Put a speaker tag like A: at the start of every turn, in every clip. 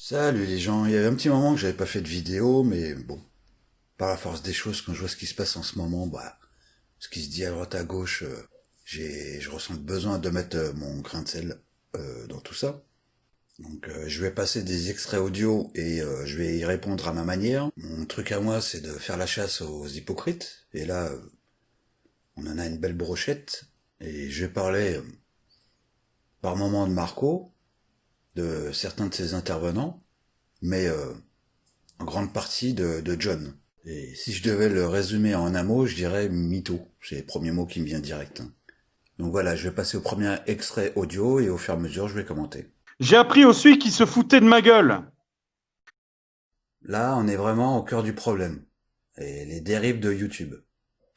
A: Salut les gens, il y avait un petit moment que j'avais pas fait de vidéo, mais bon, par la force des choses, quand je vois ce qui se passe en ce moment, bah, ce qui se dit à droite à gauche, je ressens le besoin de mettre mon grain de sel dans tout ça. Donc je vais passer des extraits audio et je vais y répondre à ma manière. Mon truc à moi, c'est de faire la chasse aux hypocrites. Et là, on en a une belle brochette. Et je vais parler par moment de Marco, de certains de ses intervenants, mais en grande partie de John. Et si je devais le résumer en un mot, je dirais mytho. C'est le premier mot qui me vient direct. Donc voilà, je vais passer au premier extrait audio et au fur et à mesure, je vais commenter.
B: J'ai appris aussi qu'il se foutait de ma gueule.
A: Là, on est vraiment au cœur du problème. Et les dérives de YouTube.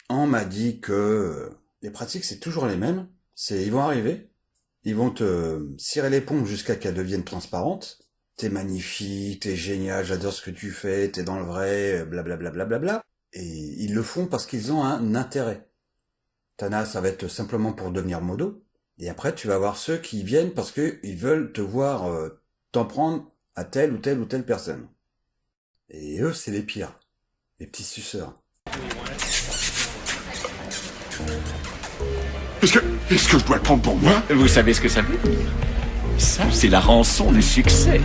A: On m'a dit que les pratiques, c'est toujours les mêmes. Ils vont arriver. Ils vont te cirer les pompes jusqu'à qu'elles deviennent transparentes. T'es magnifique, t'es génial, j'adore ce que tu fais, t'es dans le vrai, blablabla. Bla bla bla bla. Et ils le font parce qu'ils ont un intérêt. T'en as, ça va être simplement pour devenir modo. Et après, tu vas avoir ceux qui viennent parce qu'ils veulent te voir t'en prendre à telle ou telle ou telle personne. Et eux, c'est les pires. Les petits suceurs.
C: Est-ce que je dois le prendre pour moi?
D: Vous savez ce que ça veut dire? Ça, c'est la rançon du succès.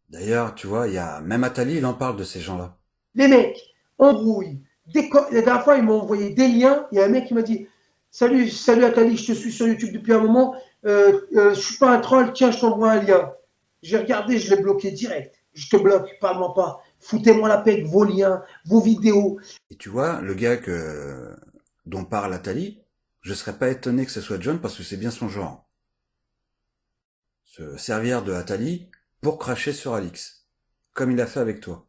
A: D'ailleurs, tu vois, il y a même Atali, il en parle de ces gens-là.
E: Les mecs, embrouille. La dernière fois, ils m'ont envoyé des liens. Il y a un mec qui m'a dit Salut, salut Atali, je te suis sur YouTube depuis un moment. Je suis pas un troll, tiens, je t'envoie un lien. J'ai regardé, je l'ai bloqué direct. Je te bloque, parle-moi pas. Foutez-moi la paix avec vos liens, vos vidéos.
A: Et tu vois, le gars dont parle Atali, je serais pas étonné que ce soit John parce que c'est bien son genre. Se servir de Atali pour cracher sur Alix. Comme il a fait avec toi.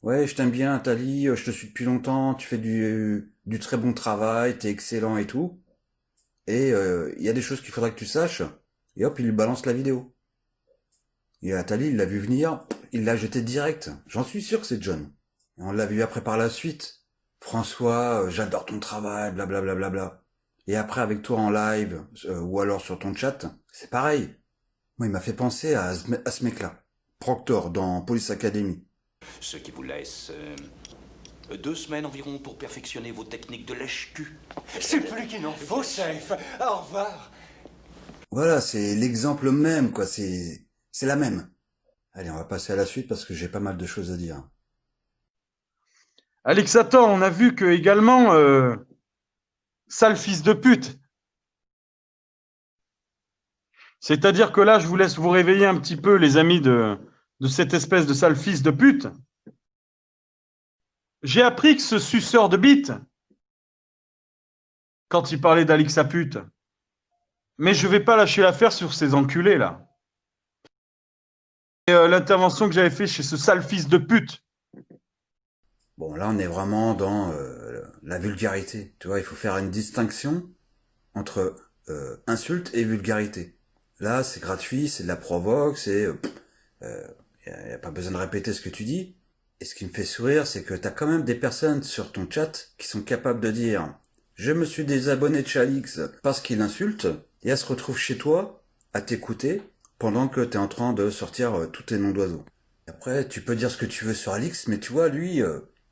A: Ouais, je t'aime bien, Atali, je te suis depuis longtemps, tu fais du très bon travail, t'es excellent et tout. Et il y a des choses qu'il faudrait que tu saches. Et hop, il lui balance la vidéo. Et Atali, il l'a vu venir, il l'a jeté direct. J'en suis sûr que c'est John. Et on l'a vu après par la suite. François, j'adore ton travail, blablabla. Bla bla bla bla. Et après avec toi en live, ou alors sur ton chat, c'est pareil. Moi, il m'a fait penser à ce mec-là. Proctor dans Police Academy.
F: Ce qui vous laisse 2 semaines environ pour perfectionner vos techniques de lèche-cul.
C: C'est plus qu'il n'en faut, chef. Au revoir.
A: Voilà, c'est l'exemple même, quoi. C'est la même. Allez, on va passer à la suite parce que j'ai pas mal de choses à dire.
B: Alex, attends, on a vu que également, sale fils de pute. C'est-à-dire que là, je vous laisse vous réveiller un petit peu, les amis de cette espèce de sale fils de pute. J'ai appris que ce suceur de bite, quand il parlait d'Alex à pute, mais je vais pas lâcher l'affaire sur ces enculés là. Et l'intervention que j'avais fait chez ce sale fils de pute.
A: Bon, là, on est vraiment dans la vulgarité. Tu vois, il faut faire une distinction entre insulte et vulgarité. Là, c'est gratuit, c'est de la provoque, y a pas besoin de répéter ce que tu dis. Et ce qui me fait sourire, c'est que t'as quand même des personnes sur ton chat qui sont capables de dire je me suis désabonné de Chalix parce qu'il insulte, et elle se retrouve chez toi à t'écouter pendant que t'es en train de sortir tous tes noms d'oiseaux. Après, tu peux dire ce que tu veux sur Alix, mais tu vois, lui,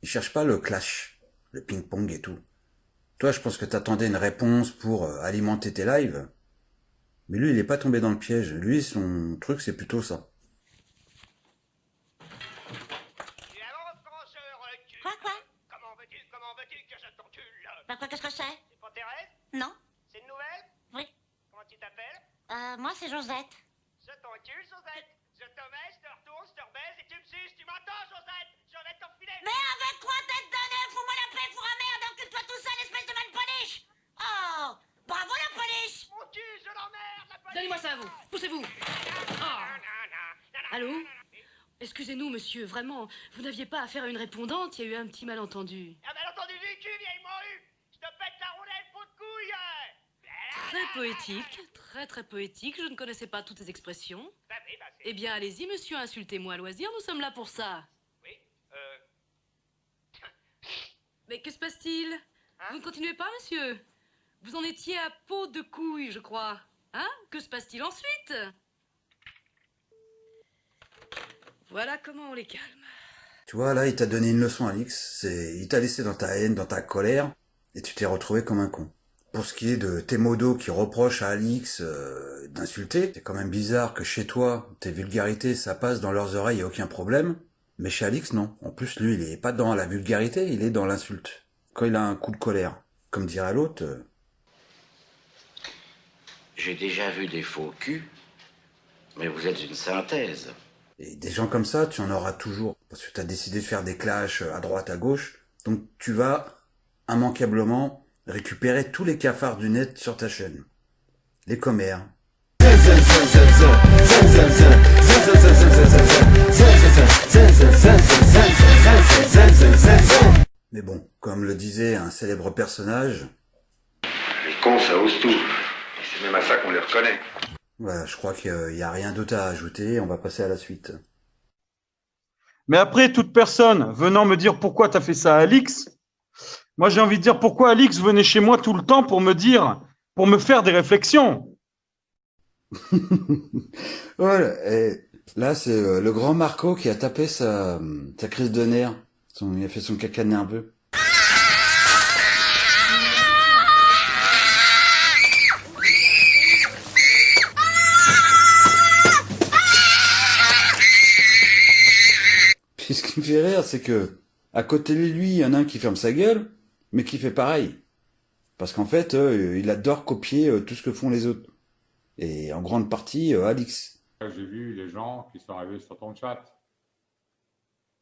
A: il cherche pas le clash, le ping-pong et tout. Toi, je pense que t'attendais une réponse pour alimenter tes lives, mais lui, il est pas tombé dans le piège. Lui, son truc, c'est plutôt ça.
G: Quoi?
H: Comment veux-tu que je t'encule?
G: Quoi, qu'est-ce que c'est?
H: C'est pas Thérèse?
G: Non?
H: C'est une nouvelle?
G: Oui.
H: Comment tu t'appelles?
G: Moi, c'est Josette.
H: Je t'encule, Josette. Je te mets, je te retourne, je te rebaise et tu me suces. Tu m'entends, Josette? Je vais t'enfiler.
G: Mais avec quoi tête de nez? Fous-moi la paix, fourra merde, encule-toi tout seul, espèce de malponiche! Oh! Bravo la police!
H: Mon cul, je l'emmerde, la police.
I: Donnez-moi ça à vous. Poussez-vous. Oh. Allô?
H: Oui.
I: Excusez-nous, monsieur, vraiment, vous n'aviez pas affaire à une répondante, il y a eu un petit malentendu.
H: Ah, malentendu du cul, vieille morue. Je te pète la roulette, pot de couille.
I: Très poétique, très poétique, je ne connaissais pas toutes ces expressions.
H: Bah oui, bah c'est...
I: Eh bien, allez-y, monsieur, insultez-moi à loisir, nous sommes là pour ça.
H: Oui,
I: Mais que se passe-t-il? Vous ne continuez pas, monsieur? Vous en étiez à peau de couille, je crois. Hein? Que se passe-t-il ensuite? Voilà comment on les calme.
A: Tu vois, là, il t'a donné une leçon, Alix. Il t'a laissé dans ta haine, dans ta colère, et tu t'es retrouvé comme un con. Pour ce qui est de tes modos qui reprochent à Alix d'insulter, c'est quand même bizarre que chez toi, tes vulgarités, ça passe dans leurs oreilles, y a aucun problème. Mais chez Alix, non. En plus, lui, il est pas dans la vulgarité, il est dans l'insulte. Quand il a un coup de colère. Comme dirait l'autre...
J: J'ai déjà vu des faux culs, mais vous êtes une synthèse.
A: Et des gens comme ça, tu en auras toujours. Parce que tu as décidé de faire des clashs à droite, à gauche. Donc tu vas, immanquablement, récupérer tous les cafards du net sur ta chaîne. Les commères. Mais bon, comme le disait un célèbre personnage...
J: Les cons, ça ose tout. Et c'est même à ça qu'on les reconnaît.
A: Voilà, je crois qu'il n'y a rien d'autre à ajouter, on va passer à la suite.
B: Mais après, toute personne venant me dire pourquoi t'as fait ça à Alix, moi j'ai envie de dire pourquoi Alix venait chez moi tout le temps pour me faire des réflexions.
A: Voilà, et là c'est le grand Marco qui a tapé sa crise de nerfs. Il a fait son caca nerveux. Puis ce qui me fait rire, c'est que à côté de lui, il y en a un qui ferme sa gueule, mais qui fait pareil. Parce qu'en fait, il adore copier tout ce que font les autres. Et en grande partie, Alix.
K: J'ai vu les gens qui sont arrivés sur ton chat.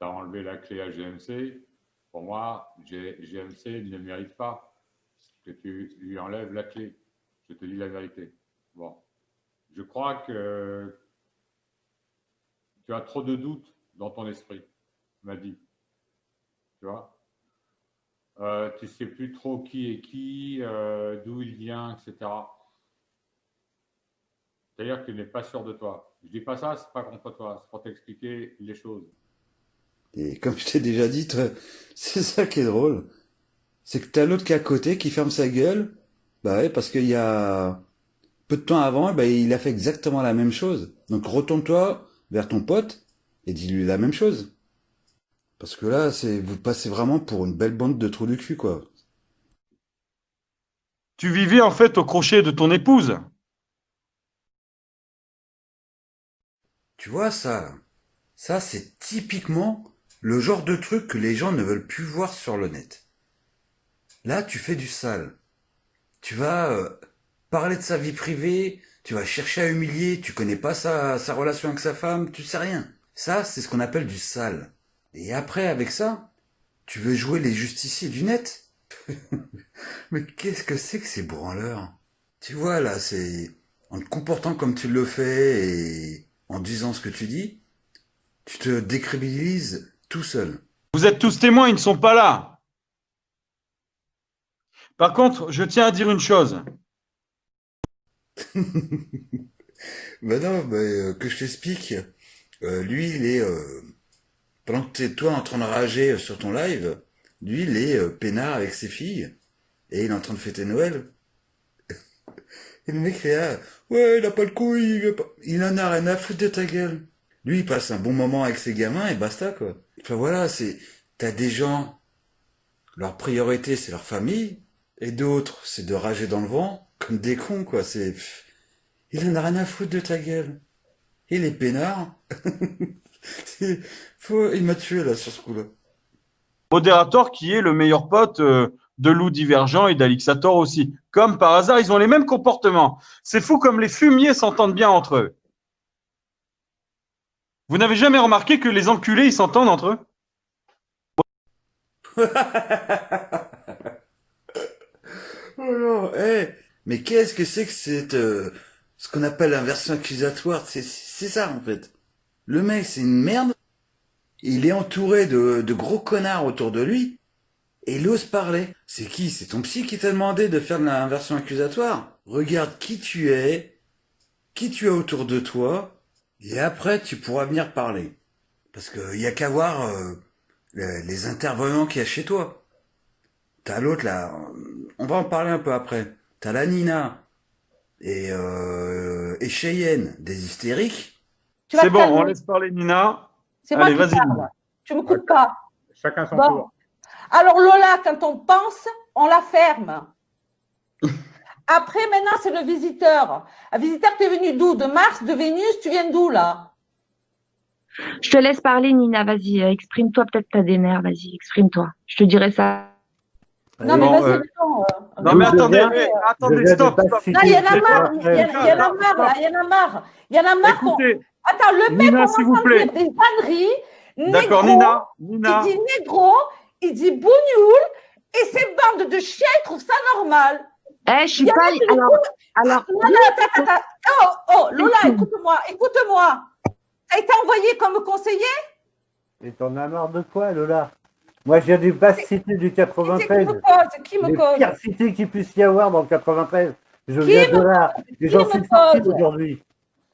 K: Tu as enlevé la clé à GMC. Pour moi, GMC ne mérite pas que tu lui enlèves la clé. Je te dis la vérité. Bon. Je crois que tu as trop de doutes dans ton esprit, m'a dit. Tu vois, tu sais plus trop qui est qui, d'où il vient, etc. C'est-à-dire que tu n'es pas sûr de toi. Je dis pas ça, c'est pas contre toi, c'est pour t'expliquer les choses.
A: Et comme je t'ai déjà dit, c'est ça qui est drôle. C'est que t'as l'autre qui est à côté, qui ferme sa gueule. Bah ouais, parce qu'il y a peu de temps avant, bah, il a fait exactement la même chose. Donc retourne-toi vers ton pote et dis-lui la même chose. Parce que là, vous passez vraiment pour une belle bande de trous du cul, quoi.
B: Tu vivais en fait au crochet de ton épouse.
A: Tu vois, ça c'est typiquement le genre de truc que les gens ne veulent plus voir sur le net. Là, tu fais du sale. Tu vas parler de sa vie privée, tu vas chercher à humilier, tu connais pas sa relation avec sa femme, tu sais rien. Ça, c'est ce qu'on appelle du sale. Et après, avec ça, tu veux jouer les justiciers du net. Mais qu'est-ce que c'est que ces branleurs? Tu vois, là, c'est... En te comportant comme tu le fais et en disant ce que tu dis, tu te décrédibilises tout seul.
B: Vous êtes tous témoins, ils ne sont pas là. Par contre, je tiens à dire une chose.
A: Bah non, que je t'explique. Lui, il est... pendant que t'es toi en train de rager sur ton live, lui, il est peinard avec ses filles. Et il est en train de fêter Noël. Et le mec est là, ouais, il a pas le couille, il en a rien à foutre de ta gueule. Lui, il passe un bon moment avec ses gamins et basta, quoi. Enfin voilà, t'as des gens, leur priorité, c'est leur famille, et d'autres, c'est de rager dans le vent, comme des cons, quoi. Il en a rien à foutre de ta gueule. Il est peinard. Il m'a tué, là, sur ce coup-là.
B: Moderator qui est le meilleur pote de Lou Divergent et d'Alixator aussi. Comme par hasard, ils ont les mêmes comportements. C'est fou comme les fumiers s'entendent bien entre eux. Vous n'avez jamais remarqué que les enculés, ils s'entendent entre eux?
A: Oh non, mais qu'est-ce que c'est ce qu'on appelle l'inversion accusatoire? C'est ça, en fait. Le mec, c'est une merde. Il est entouré de gros connards autour de lui. Et il ose parler. C'est qui? C'est ton psy qui t'a demandé de faire de l'inversion accusatoire? Regarde qui tu es, qui tu as autour de toi, et après tu pourras venir parler. Parce que y a qu'à voir les intervenants qu'il y a chez toi. T'as l'autre là, on va en parler un peu après. T'as la Nina et Cheyenne, des hystériques.
B: C'est bon, on laisse parler Nina.
L: C'est moi
B: Allez,
L: qui
B: vas-y.
L: parle. Tu me coupes pas.
K: Chacun son
L: Bon.
K: tour.
L: Alors Lola, quand on pense, on la ferme. Après, maintenant, c'est le visiteur. Un visiteur, tu es venu d'où? De Mars, de Vénus? Tu viens d'où, là?
M: Je te laisse parler, Nina. Vas-y, exprime-toi. Peut-être t'as des nerfs. Vas-y, exprime-toi. Je te dirai ça.
L: Non, mais
B: Bon,
L: vas-y, réponds.
B: Non, mais attendez, stop.
L: Là, il y en a marre. Il y en a marre, là. Il y en a marre. Il y en a marre.
B: Écoutez,
L: Attends, le mec
B: Nina,
L: commence
B: s'il vous
L: à
B: plaît.
L: dire des conneries.
B: D'accord,
L: Négro,
B: Nina.
L: Il dit négro, il dit bougnoule, et ces bandes de chiens, ils trouvent ça normal.
M: Eh, je suis pas. Alors.
L: Oh, Lola, écoute-moi. T'as été envoyé comme conseiller?
N: Et t'en as marre de quoi, Lola? Moi, je viens du basse cité du 93.
L: Qui me
N: les
L: cause
N: pires cités qu'il puisse y avoir dans le 93. Je
L: Qui
N: viens de
L: me
N: là.
L: cause
N: Et
L: Qui
N: j'en
L: me
N: suis sorti
L: cause
N: aujourd'hui.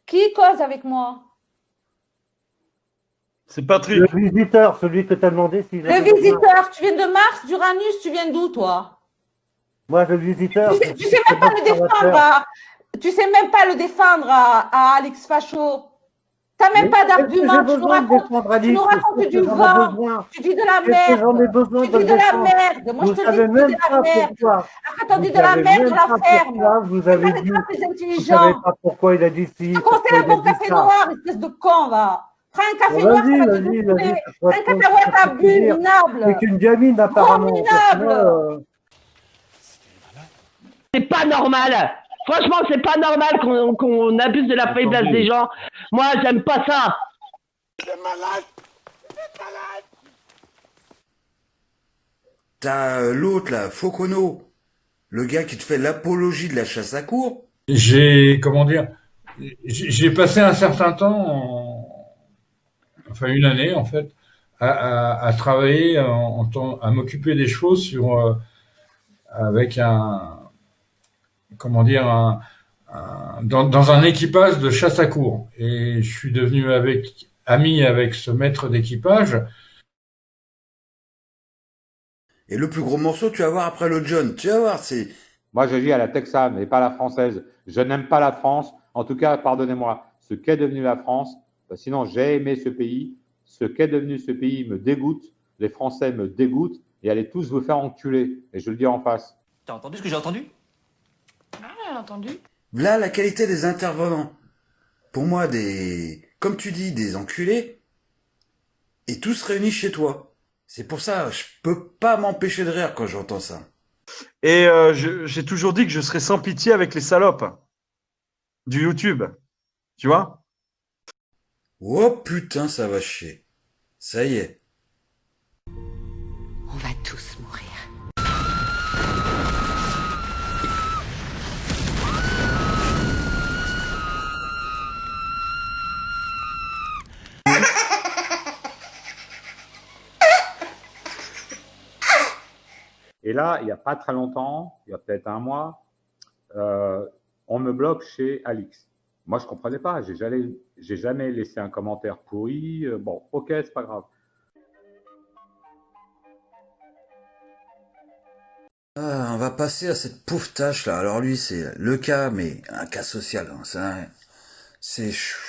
L: Qui cause avec moi?
B: C'est Patrick.
N: Le visiteur, celui que t'as demandé s'il
L: Le visiteur, tu viens de Mars, d'Uranus, tu viens d'où, toi?
N: Moi, le visiteur.
L: Tu sais même pas le défendre. Tu sais même pas le défendre à Alex Facho. T'as même pas d'argument. Tu nous racontes du vent. Tu dis de la merde.
N: J'en ai besoin
L: Tu dis de la merde. Moi, je te dis de la merde. Après, t'en dis de la merde, je la ferme.
N: Vous avez dit.
L: Plus
N: Vous
L: intelligent.
N: savez pas pourquoi il a dit si.
L: Tu conseilles un bon café noir, espèce de con, va. Prends un café noir, ça va te gonfler. Un café noir, t'as bu, minable.
N: C'est qu'une gamine, apparemment.
L: Minable.
O: C'est pas normal. Franchement, c'est pas normal qu'on abuse de la faiblesse des gens. Moi, j'aime pas ça.
A: T'as l'autre là, Focono, le gars qui te fait l'apologie de la chasse à courre.
K: J'ai passé un certain temps, enfin une année en fait, à travailler, à m'occuper des choses avec dans un équipage de chasse à courre. Et je suis devenu ami avec ce maître d'équipage.
A: Et le plus gros morceau, tu vas voir après le John. Tu vas voir, c'est...
K: Moi, je vis à la texane et pas à la française. Je n'aime pas la France. En tout cas, pardonnez-moi, ce qu'est devenu la France, sinon j'ai aimé ce pays. Ce qu'est devenu ce pays me dégoûte. Les Français me dégoûtent et allez tous vous faire enculer. Et je le dis en face.
P: T'as entendu ce que j'ai entendu?
I: Ah, j'ai entendu.
A: Là, la qualité des intervenants. Pour moi, comme tu dis, des enculés. Et tous réunis chez toi. C'est pour ça, je peux pas m'empêcher de rire quand j'entends ça.
B: Et j'ai toujours dit que je serais sans pitié avec les salopes du YouTube. Tu vois?
A: Oh putain, ça va chier. Ça y est.
G: On va tous mourir.
K: Et là, il n'y a pas très longtemps, il y a peut-être un mois, on me bloque chez Alix. Moi, je ne comprenais pas. J'ai jamais laissé un commentaire pourri. Bon, ok, c'est pas grave.
A: Ah, on va passer à cette pauvre tâche là. Alors lui, c'est le cas, mais un cas social. Hein. Ça,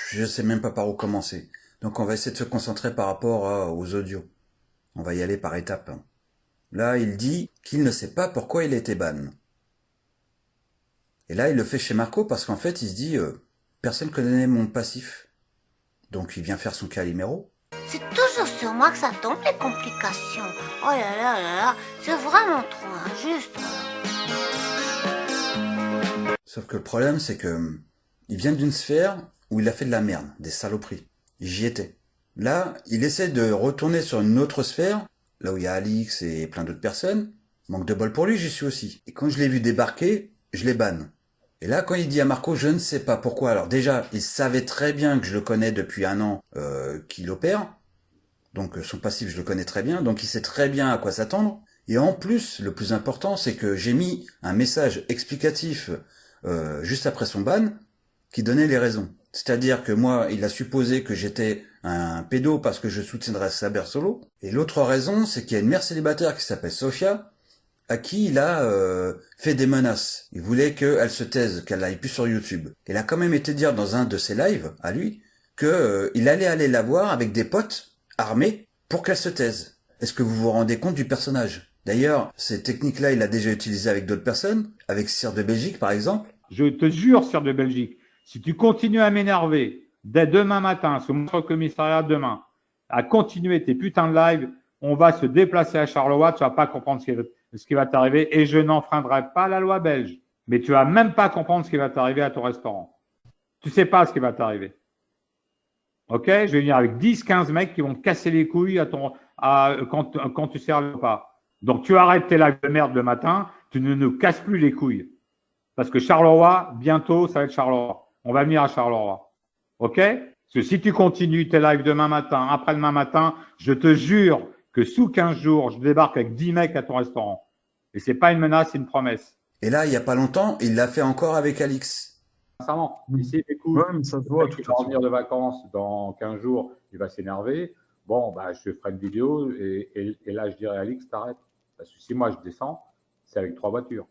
A: je sais même pas par où commencer. Donc on va essayer de se concentrer par rapport aux audios. On va y aller par étapes. Hein. Là, il dit qu'il ne sait pas pourquoi il a été ban. Et là, il le fait chez Marco parce qu'en fait, il se dit personne connaît mon passif. Donc il vient faire son Calimero.
G: C'est toujours sur moi que ça tombe, les complications. Oh là là là là, c'est vraiment trop injuste.
A: Sauf que le problème, c'est que il vient d'une sphère où il a fait de la merde, des saloperies. J'y étais. Là, il essaie de retourner sur une autre sphère, là où il y a Alix et plein d'autres personnes. Manque de bol pour lui, j'y suis aussi. Et quand je l'ai vu débarquer, je l'ai banne. Et là, quand il dit à Marco, je ne sais pas pourquoi. Alors déjà, il savait très bien que je le connais depuis un an qu'il opère. Donc son passif, je le connais très bien. Donc il sait très bien à quoi s'attendre. Et en plus, le plus important, c'est que j'ai mis un message explicatif juste après son ban qui donnait les raisons. C'est-à-dire que moi, il a supposé que j'étais un pédo parce que je soutiendrais Saber Solo. Et l'autre raison, c'est qu'il y a une mère célibataire qui s'appelle Sophia, à qui il a fait des menaces. Il voulait qu'elle se taise, qu'elle n'aille plus sur YouTube. Il a quand même été dire dans un de ses lives, à lui, que il allait la voir avec des potes armée pour qu'elle se taise. Est-ce que vous vous rendez compte du personnage? D'ailleurs, ces techniques-là, il a déjà utilisé avec d'autres personnes, avec Sire de Belgique par exemple.
K: Je te jure, Sire de Belgique, si tu continues à m'énerver dès demain matin, sur mon commissariat demain, à continuer tes putains de live, on va se déplacer à Charleroi, tu vas pas comprendre ce qui va t'arriver et je n'enfreindrai pas la loi belge. Mais tu vas même pas comprendre ce qui va t'arriver à ton restaurant. Tu sais pas ce qui va t'arriver. Ok? Je vais venir avec 10, 15 mecs qui vont te casser les couilles quand tu sers le repas. Donc, tu arrêtes tes lives de merde le matin, tu ne nous casses plus les couilles. Parce que Charleroi, bientôt, ça va être Charleroi. On va venir à Charleroi. Ok? Parce que si tu continues tes lives demain matin, après-demain matin, je te jure que sous 15 jours, je débarque avec 10 mecs à ton restaurant. Et c'est pas une menace, c'est une promesse.
A: Et là, il y a pas longtemps, il l'a fait encore avec Alix.
K: Sincèrement, ici, écoute, ouais, mais ça se voit, il va revenir de vacances dans 15 jours, il va s'énerver. Bon, bah, je ferai une vidéo et là, je dirai à Alix, t'arrêtes. Parce que si moi, je descends, c'est avec 3 voitures.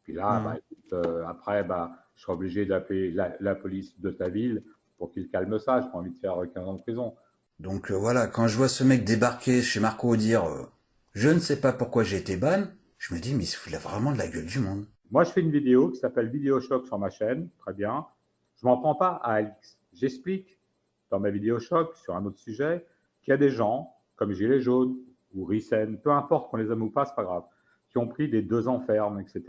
K: Puis là, bah, écoute, après, bah, je serai obligé d'appeler la police de ta ville pour qu'il calme ça. J'ai pas envie de faire 15 ans de prison.
A: Donc voilà, quand je vois ce mec débarquer chez Marco dire je ne sais pas pourquoi j'ai été ban, je me dis mais il a vraiment de la gueule du monde.
K: Moi, je fais une vidéo qui s'appelle Vidéo Choc sur ma chaîne, très bien. Je m'en prends pas à Alix. J'explique dans ma vidéo Choc sur un autre sujet qu'il y a des gens comme Gilets jaunes ou Rissen, peu importe qu'on les aime ou pas, c'est pas grave, qui ont pris des 2 ans ferme, etc.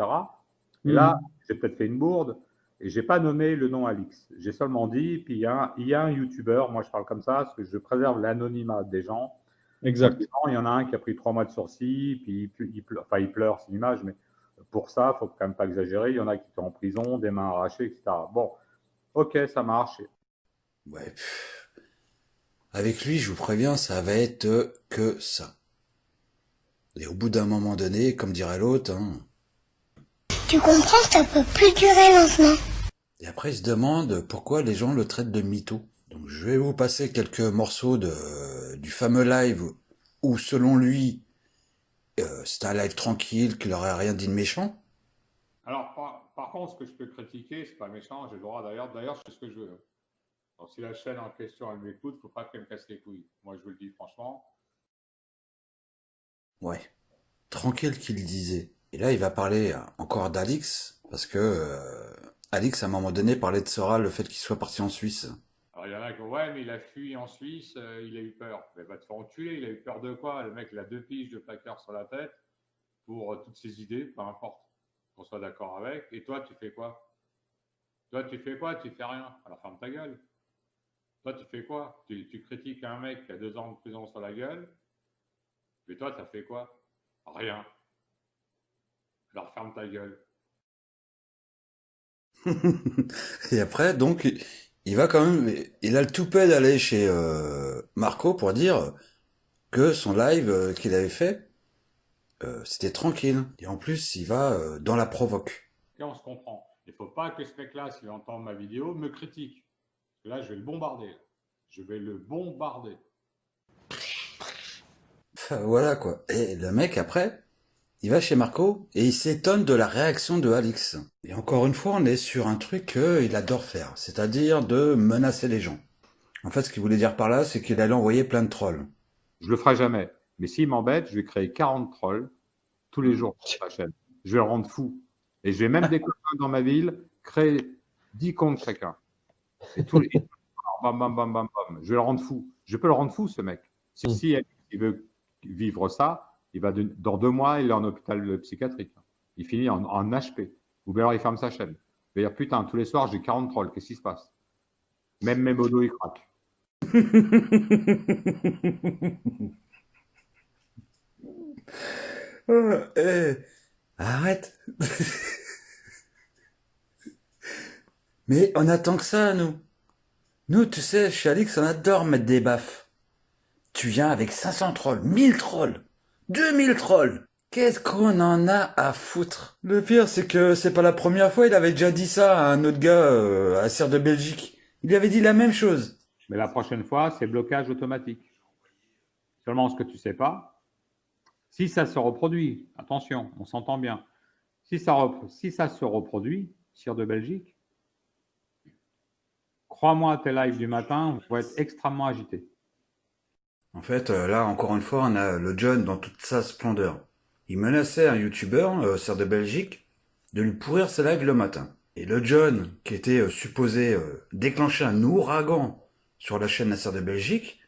K: Et là, j'ai peut-être fait une bourde et j'ai pas nommé le nom Alix. J'ai seulement dit, puis il y a un youtubeur, moi je parle comme ça, parce que je préserve l'anonymat des gens.
B: Exact.
K: Il y en a un qui a pris 3 mois de sursis, puis il pleure, c'est une image, mais pour ça, il ne faut quand même pas exagérer. Il y en a qui sont en prison, des mains arrachées, etc. Bon, ok, ça marche.
A: Ouais. Avec lui, je vous préviens, ça va être que ça. Et au bout d'un moment donné, comme dirait l'autre, hein,
G: Tu comprends que ça peut plus durer longtemps.
A: Et après, il se demande pourquoi les gens le traitent de mytho. Donc, je vais vous passer quelques morceaux du fameux live où, selon lui, c'était un live tranquille, qu'il n'aurait rien dit de méchant.
K: Alors, par contre, ce que je peux critiquer, c'est pas méchant, j'ai le droit d'ailleurs, je fais ce que je veux. Donc, si la chaîne en question, elle m'écoute, il ne faut pas qu'elle me casse les couilles. Moi, je vous le dis franchement.
A: Ouais, tranquille qu'il disait. Et là, il va parler encore d'Alix, parce que Alix, à un moment donné, parlait de Sora, le fait qu'il soit parti en Suisse.
K: Alors, il y en a qui disent, ouais, mais il a fui en Suisse, il a eu peur. Mais va te faire enculer, il a eu peur de quoi? Le mec, il a 2 piges de placard sur la tête pour toutes ses idées, peu importe, qu'on soit d'accord avec. Et toi, tu fais quoi? Toi, tu fais quoi? Tu fais rien. Alors, ferme ta gueule. Toi, tu fais quoi? Tu critiques un mec qui a 2 ans de prison sur la gueule. Mais toi, t'as fait quoi? Rien. Alors, ferme ta gueule.
A: Et après, donc, il va quand même, il a le toupet d'aller chez Marco pour dire que son live qu'il avait fait, c'était tranquille. Et en plus, il va dans la provoque.
K: Et on se comprend. Il ne faut pas que ce mec-là, s'il entend ma vidéo, me critique. Parce que là, je vais le bombarder. Je vais le bombarder.
A: Enfin, voilà quoi. Et le mec, après, il va chez Marco et il s'étonne de la réaction de Alix. Et encore une fois, on est sur un truc qu'il adore faire, c'est-à-dire de menacer les gens. En fait, ce qu'il voulait dire par là, c'est qu'il allait envoyer plein de trolls.
K: Je le ferai jamais. Mais s'il m'embête, je vais créer 40 trolls tous les jours sur ma chaîne. Je vais le rendre fou. Et je vais même des copains dans ma ville créer 10 comptes chacun. Et tous les... bam, bam, bam, bam, bam. Je vais le rendre fou. Je peux le rendre fou, ce mec. Si il veut vivre ça, il va dans 2 mois, il est en hôpital psychiatrique. Il finit en HP. Ou bien alors il ferme sa chaîne. Il va dire, putain, tous les soirs, j'ai 40 trolls. Qu'est-ce qui se passe? Même mes modos, ils craquent.
A: Arrête. Mais on attend que ça, nous. Nous, tu sais, chez Alix, on adore mettre des baffes. Tu viens avec 500 trolls, 1000 trolls, 2000 trolls. Qu'est-ce qu'on en a à foutre? Le pire, c'est que c'est pas la première fois, il avait déjà dit ça à un autre gars à Sire de Belgique. Il lui avait dit la même chose.
K: Mais la prochaine fois, c'est blocage automatique. Seulement, ce que tu sais pas, si ça se reproduit, attention, on s'entend bien, si ça se reproduit, Sire de Belgique, crois-moi, tes lives du matin vont être extrêmement agités.
A: En fait, là, encore une fois, on a le John dans toute sa splendeur. Il menaçait un youtubeur, Serre de Belgique, de lui pourrir ses lives le matin. Et le John, qui était supposé déclencher un ouragan sur la chaîne Serre de Belgique,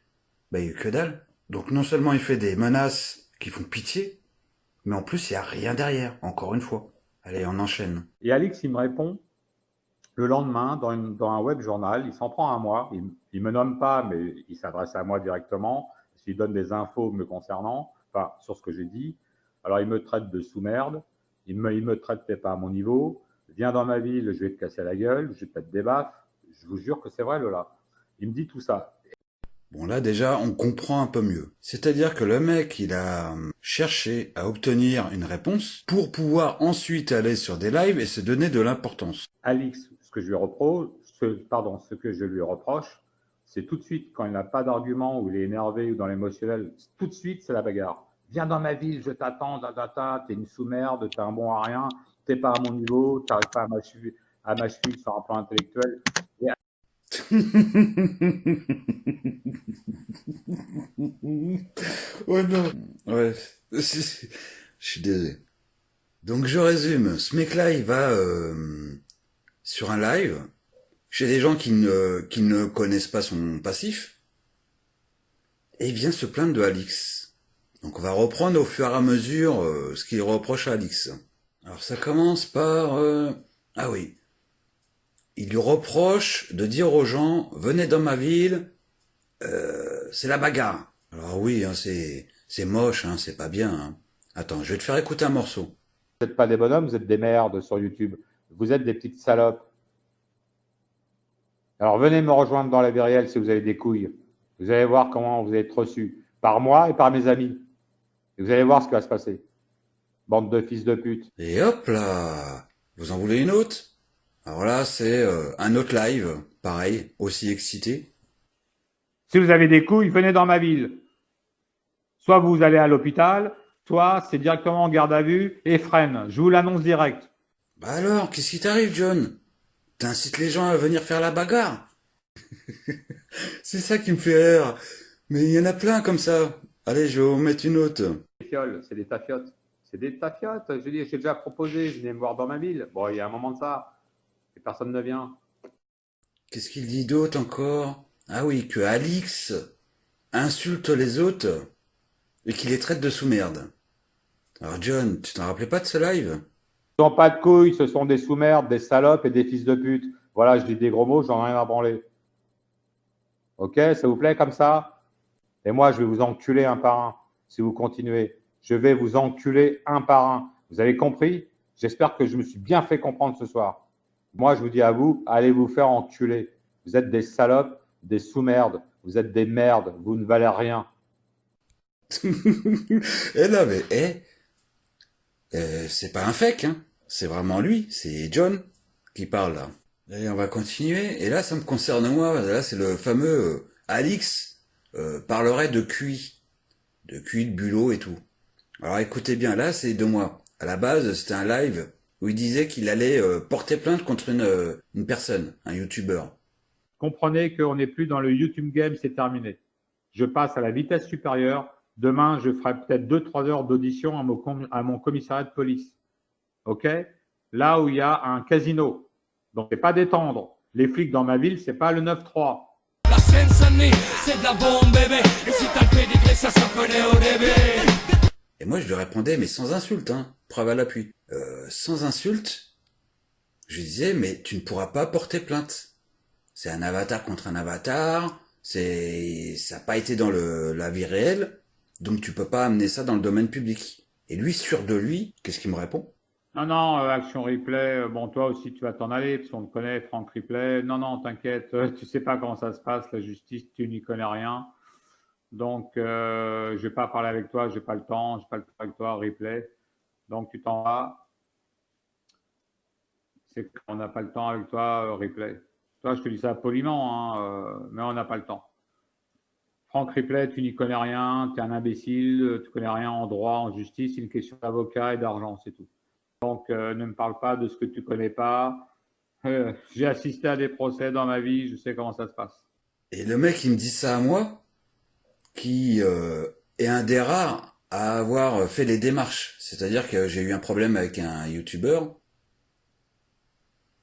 A: bah, il y a eu que dalle. Donc non seulement il fait des menaces qui font pitié, mais en plus, il n'y a rien derrière, encore une fois. Allez, on enchaîne.
K: Et Alix, il me répond le lendemain dans un web journal. Il s'en prend à moi. Il me nomme pas, mais il s'adresse à moi directement. Il donne des infos me concernant, enfin, sur ce que j'ai dit. Alors, il me traite de sous-merde. Il me traite peut-être pas à mon niveau. Viens dans ma ville, je vais te casser la gueule, je vais te mettre des baffes. Je vous jure que c'est vrai, Lola. Il me dit tout ça.
A: Bon, là, déjà, on comprend un peu mieux. C'est-à-dire que le mec, il a cherché à obtenir une réponse pour pouvoir ensuite aller sur des lives et se donner de l'importance.
K: Alix, ce que je lui reproche, c'est tout de suite, quand il n'a pas d'argument, ou il est énervé, ou dans l'émotionnel, tout de suite, c'est la bagarre. Viens dans ma ville, je t'attends, t'es une sous-merde, t'es un bon à rien, t'es pas à mon niveau, t'arrives pas à ma cheville sur un plan intellectuel.
A: Oh non. Ouais. Je suis désolé. Donc je résume. Ce mec-là, il va sur un live chez des gens qui ne connaissent pas son passif et il vient se plaindre de Alix. Donc on va reprendre au fur et à mesure ce qu'il reproche à Alix. Alors ça commence par... Ah oui. Il lui reproche de dire aux gens « Venez dans ma ville, c'est la bagarre ». Alors oui, hein, c'est moche, hein, c'est pas bien. Hein. Attends, je vais te faire écouter un morceau.
K: Vous n'êtes pas des bonhommes, vous êtes des merdes sur YouTube. Vous êtes des petites salopes. Alors venez me rejoindre dans la vie réelle si vous avez des couilles. Vous allez voir comment vous allez être reçus. Par moi et par mes amis. Et vous allez voir ce qui va se passer. Bande de fils de pute.
A: Et hop là! Vous en voulez une autre? Alors là, c'est un autre live, pareil, aussi excité.
K: Si vous avez des couilles, venez dans ma ville. Soit vous allez à l'hôpital, soit c'est directement en garde à vue et freine. Je vous l'annonce direct.
A: Bah alors, qu'est-ce qui t'arrive, John? T'incites les gens à venir faire la bagarre? C'est ça qui me fait rire. Mais il y en a plein comme ça. Allez, je vais en mettre une autre.
K: Les fioles, c'est des tafiotes. C'est des tafiotes. Je dis, j'ai déjà proposé, venez me voir dans ma ville. Bon, il y a un moment de ça. Et personne ne vient.
A: Qu'est-ce qu'il dit d'autre encore? Ah oui, que Alix insulte les autres et qu'il les traite de sous-merde. Alors John, tu t'en rappelais pas de ce live?
K: Ils n'ont pas de couilles, ce sont des sous-merdes, des salopes et des fils de pute. Voilà, je dis des gros mots, j'en ai rien à branler. Ok, ça vous plaît comme ça? Et moi, je vais vous enculer un par un si vous continuez. Je vais vous enculer un par un. Vous avez compris? J'espère que je me suis bien fait comprendre ce soir. Moi, je vous dis à vous, allez vous faire enculer. Vous êtes des salopes, des sous-merdes. Vous êtes des merdes. Vous ne valez rien.
A: Eh là, mais, c'est pas un fake, hein. C'est vraiment lui, c'est John qui parle là. Et on va continuer. Et là, ça me concerne moi. Là, c'est le fameux Alix parlerait de QI. De QI, de bulot et tout. Alors écoutez bien, là, c'est de moi. À la base, c'était un live où il disait qu'il allait porter plainte contre une personne, un youtubeur.
K: Comprenez qu'on n'est plus dans le YouTube game, c'est terminé. Je passe à la vitesse supérieure. Demain, je ferai peut-être 2-3 heures d'audition à mon commissariat de police. OK? Là où il y a un casino. Donc, c'est pas détendre. Les flics dans ma ville, c'est pas le 9-3.
P: La Seine-Saint-Denis, c'est de la bombe, bébé. Et si t'as le pédigré, ça s'en connaît au début.
A: Et moi, je lui répondais, mais sans insulte, hein. Preuve à l'appui. Sans insulte, je lui disais, mais tu ne pourras pas porter plainte. C'est un avatar contre un avatar. Ça n'a pas été dans la vie réelle. Donc, tu peux pas amener ça dans le domaine public. Et lui, sûr de lui, qu'est-ce qu'il me répond?
K: Non, Action Replay, bon, toi aussi, tu vas t'en aller, parce qu'on te connaît, Franck Replay. Non, t'inquiète, tu sais pas comment ça se passe, la justice, tu n'y connais rien. Donc, je vais pas parler avec toi, j'ai pas le temps, j'ai pas le temps avec toi, Replay. Donc, tu t'en vas. C'est qu'on n'a pas le temps avec toi, Replay. Toi, je te dis ça poliment, hein, mais on n'a pas le temps. Franck Replay, tu n'y connais rien, tu es un imbécile, tu connais rien en droit, en justice, c'est une question d'avocat et d'argent, c'est tout. Donc, ne me parle pas de ce que tu connais pas. J'ai assisté à des procès dans ma vie, je sais comment ça se passe.
A: Et le mec, il me dit ça à moi? qui est un des rares à avoir fait les démarches. C'est-à-dire que j'ai eu un problème avec un YouTuber.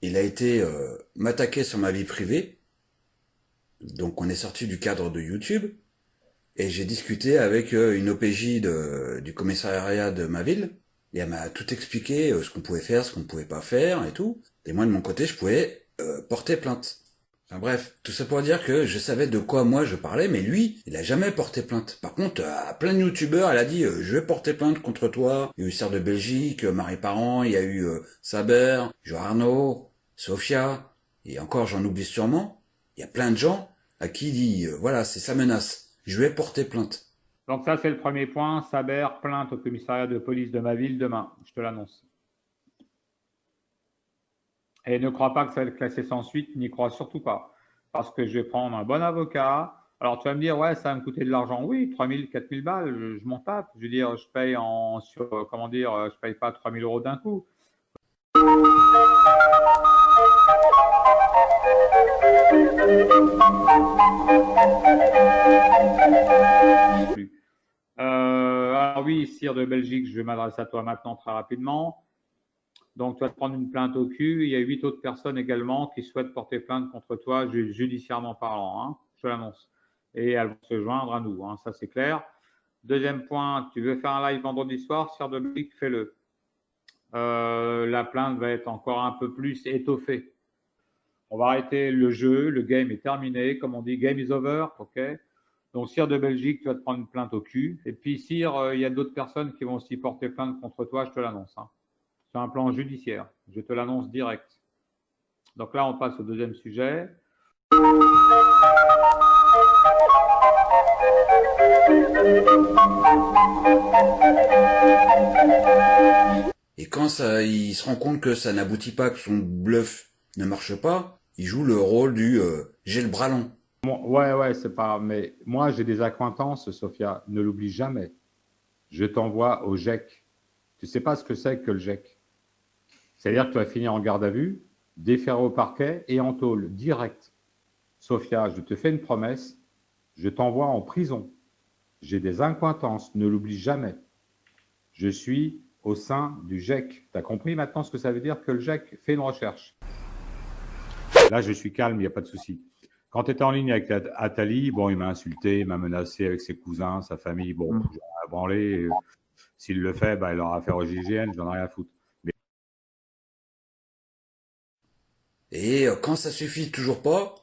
A: Il a été m'attaquer sur ma vie privée. Donc on est sorti du cadre de YouTube. Et j'ai discuté avec une OPJ du commissariat de ma ville. Et elle m'a tout expliqué, ce qu'on pouvait faire, ce qu'on pouvait pas faire et tout. Et moi de mon côté, je pouvais porter plainte. Enfin bref, tout ça pour dire que je savais de quoi moi je parlais, mais lui, il a jamais porté plainte. Par contre, à plein de youtubeurs, elle a dit je vais porter plainte contre toi. Il y a eu Serre de Belgique, Marie Parent, il y a eu Saber, Jo Arnaud, Sophia, et encore j'en oublie sûrement. Il y a plein de gens à qui il dit voilà, c'est sa menace. Je vais porter plainte.
K: Donc ça, c'est le premier point. Saber, plainte au commissariat de police de ma ville demain. Je te l'annonce. Et ne crois pas que ça va être classé sans suite. N'y crois surtout pas. Parce que je vais prendre un bon avocat. Alors, tu vas me dire, ouais, ça va me coûter de l'argent. Oui, 3 000, 4 000 balles, je m'en tape. Je veux dire, je paye je paye pas 3 000 € d'un coup. Alors oui, Sire de Belgique, je m'adresse à toi maintenant très rapidement. Donc, tu vas te prendre une plainte au cul. Il y a 8 autres personnes également qui souhaitent porter plainte contre toi, judiciairement parlant. Hein, je te l'annonce. Et elles vont se joindre à nous. Hein, ça, c'est clair. Deuxième point, tu veux faire un live vendredi soir, Sire de Belgique, fais-le. La plainte va être encore un peu plus étoffée. On va arrêter le jeu. Le game est terminé. Comme on dit, game is over. OK. Donc, Sire de Belgique, tu vas te prendre une plainte au cul. Et puis, Sire, il y a d'autres personnes qui vont aussi porter plainte contre toi, je te l'annonce. Hein. Sur un plan judiciaire. Je te l'annonce direct. Donc là, on passe au deuxième sujet.
A: Et quand il se rend compte que ça n'aboutit pas, que son bluff ne marche pas, il joue le rôle du j'ai le bras long.
K: Ouais, c'est pas... Mais moi, j'ai des accointances, Sophia. Ne l'oublie jamais. Je t'envoie au GEC. Tu sais pas ce que c'est que le GEC. C'est-à-dire que tu vas finir en garde à vue, déféré au parquet et en tôle, direct. Sophia, je te fais une promesse. Je t'envoie en prison. J'ai des accointances. Ne l'oublie jamais. Je suis au sein du GEC. Tu as compris maintenant ce que ça veut dire que le GEC fait une recherche. Là, je suis calme, il n'y a pas de souci. Quand tu étais en ligne avec Attali, bon, il m'a insulté, il m'a menacé avec ses cousins, sa famille. Bon, j'en ai branlé. S'il le fait, il aura affaire au GIGN, j'en ai rien à foutre. Mais...
A: Et quand ça suffit toujours pas,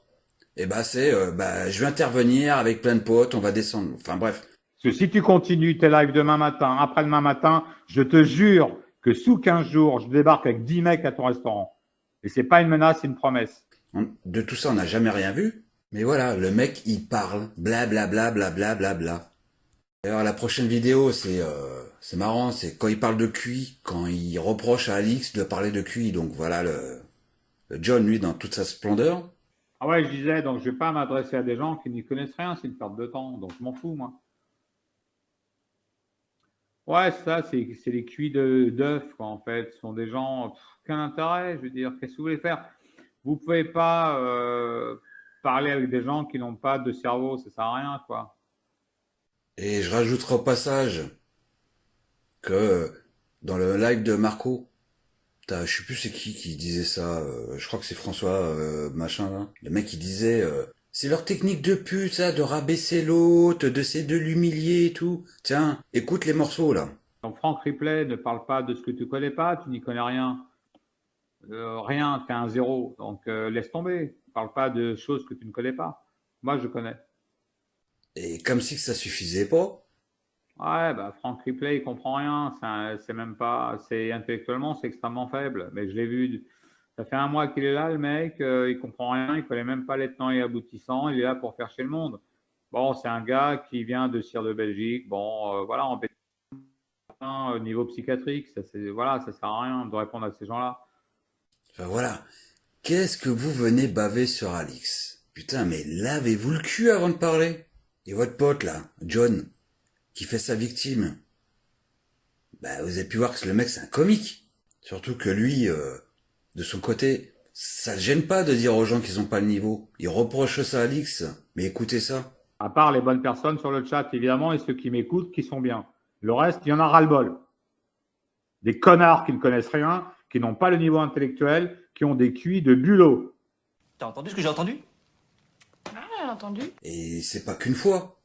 A: c'est je vais intervenir avec plein de potes, on va descendre. Enfin bref.
K: Parce que si tu continues tes lives demain matin, après-demain matin, je te jure que sous 15 jours, je débarque avec 10 mecs à ton restaurant. Et c'est pas une menace, c'est une promesse.
A: De tout ça, on n'a jamais rien vu. Mais voilà, le mec, il parle. Blablabla, blablabla, bla. D'ailleurs, la prochaine vidéo, c'est marrant, c'est quand il parle de QI, quand il reproche à Alix de parler de QI. Donc voilà, le John, lui, dans toute sa splendeur.
K: Ah ouais, je disais, donc je vais pas m'adresser à des gens qui n'y connaissent rien, c'est une perte de temps. Donc je m'en fous, moi. Ouais, ça, c'est les QI d'œufs, quoi, en fait. Ce sont des gens, aucun intérêt, je veux dire, qu'est-ce que vous voulez faire? Vous pouvez pas parler avec des gens qui n'ont pas de cerveau, ça sert à rien, quoi.
A: Et je rajouterai au passage que dans le live de Marco, je sais plus c'est qui disait ça, je crois que c'est François machin là. Le mec il disait c'est leur technique de pute ça, de rabaisser l'autre, de l'humilier et tout. Tiens, écoute les morceaux là.
K: Donc Franck Ripley ne parle pas de ce que tu connais pas, tu n'y connais rien. Rien, tu es un zéro, donc laisse tomber. Ne parle pas de choses que tu ne connais pas. Moi, je connais.
A: Et comme si ça suffisait pas.
K: Ouais, Franck Ripley, il comprend rien. C'est même pas, intellectuellement, c'est extrêmement faible. Mais je l'ai vu. Ça fait un mois qu'il est là, le mec. Il comprend rien. Il connaît même pas les tenants et aboutissants. Il est là pour faire chez le monde. Bon, c'est un gars qui vient de Sire de Belgique. Bon, voilà, en au niveau psychiatrique, ça sert à rien de répondre à ces gens-là.
A: Enfin voilà, qu'est-ce que vous venez baver sur Alix? Putain, mais lavez-vous le cul avant de parler. Et votre pote là, John, qui fait sa victime, vous avez pu voir que le mec c'est un comique. Surtout que lui, de son côté, ça le gêne pas de dire aux gens qu'ils ont pas le niveau. Il reproche ça à Alix, mais écoutez ça.
K: À part les bonnes personnes sur le chat, évidemment, et ceux qui m'écoutent, qui sont bien. Le reste, il y en a ras-le-bol. Des connards qui ne connaissent rien, qui n'ont pas le niveau intellectuel, qui ont des QI de bulot.
Q: T'as entendu ce que j'ai entendu?
I: Ah, j'ai entendu.
A: Et c'est pas qu'une fois.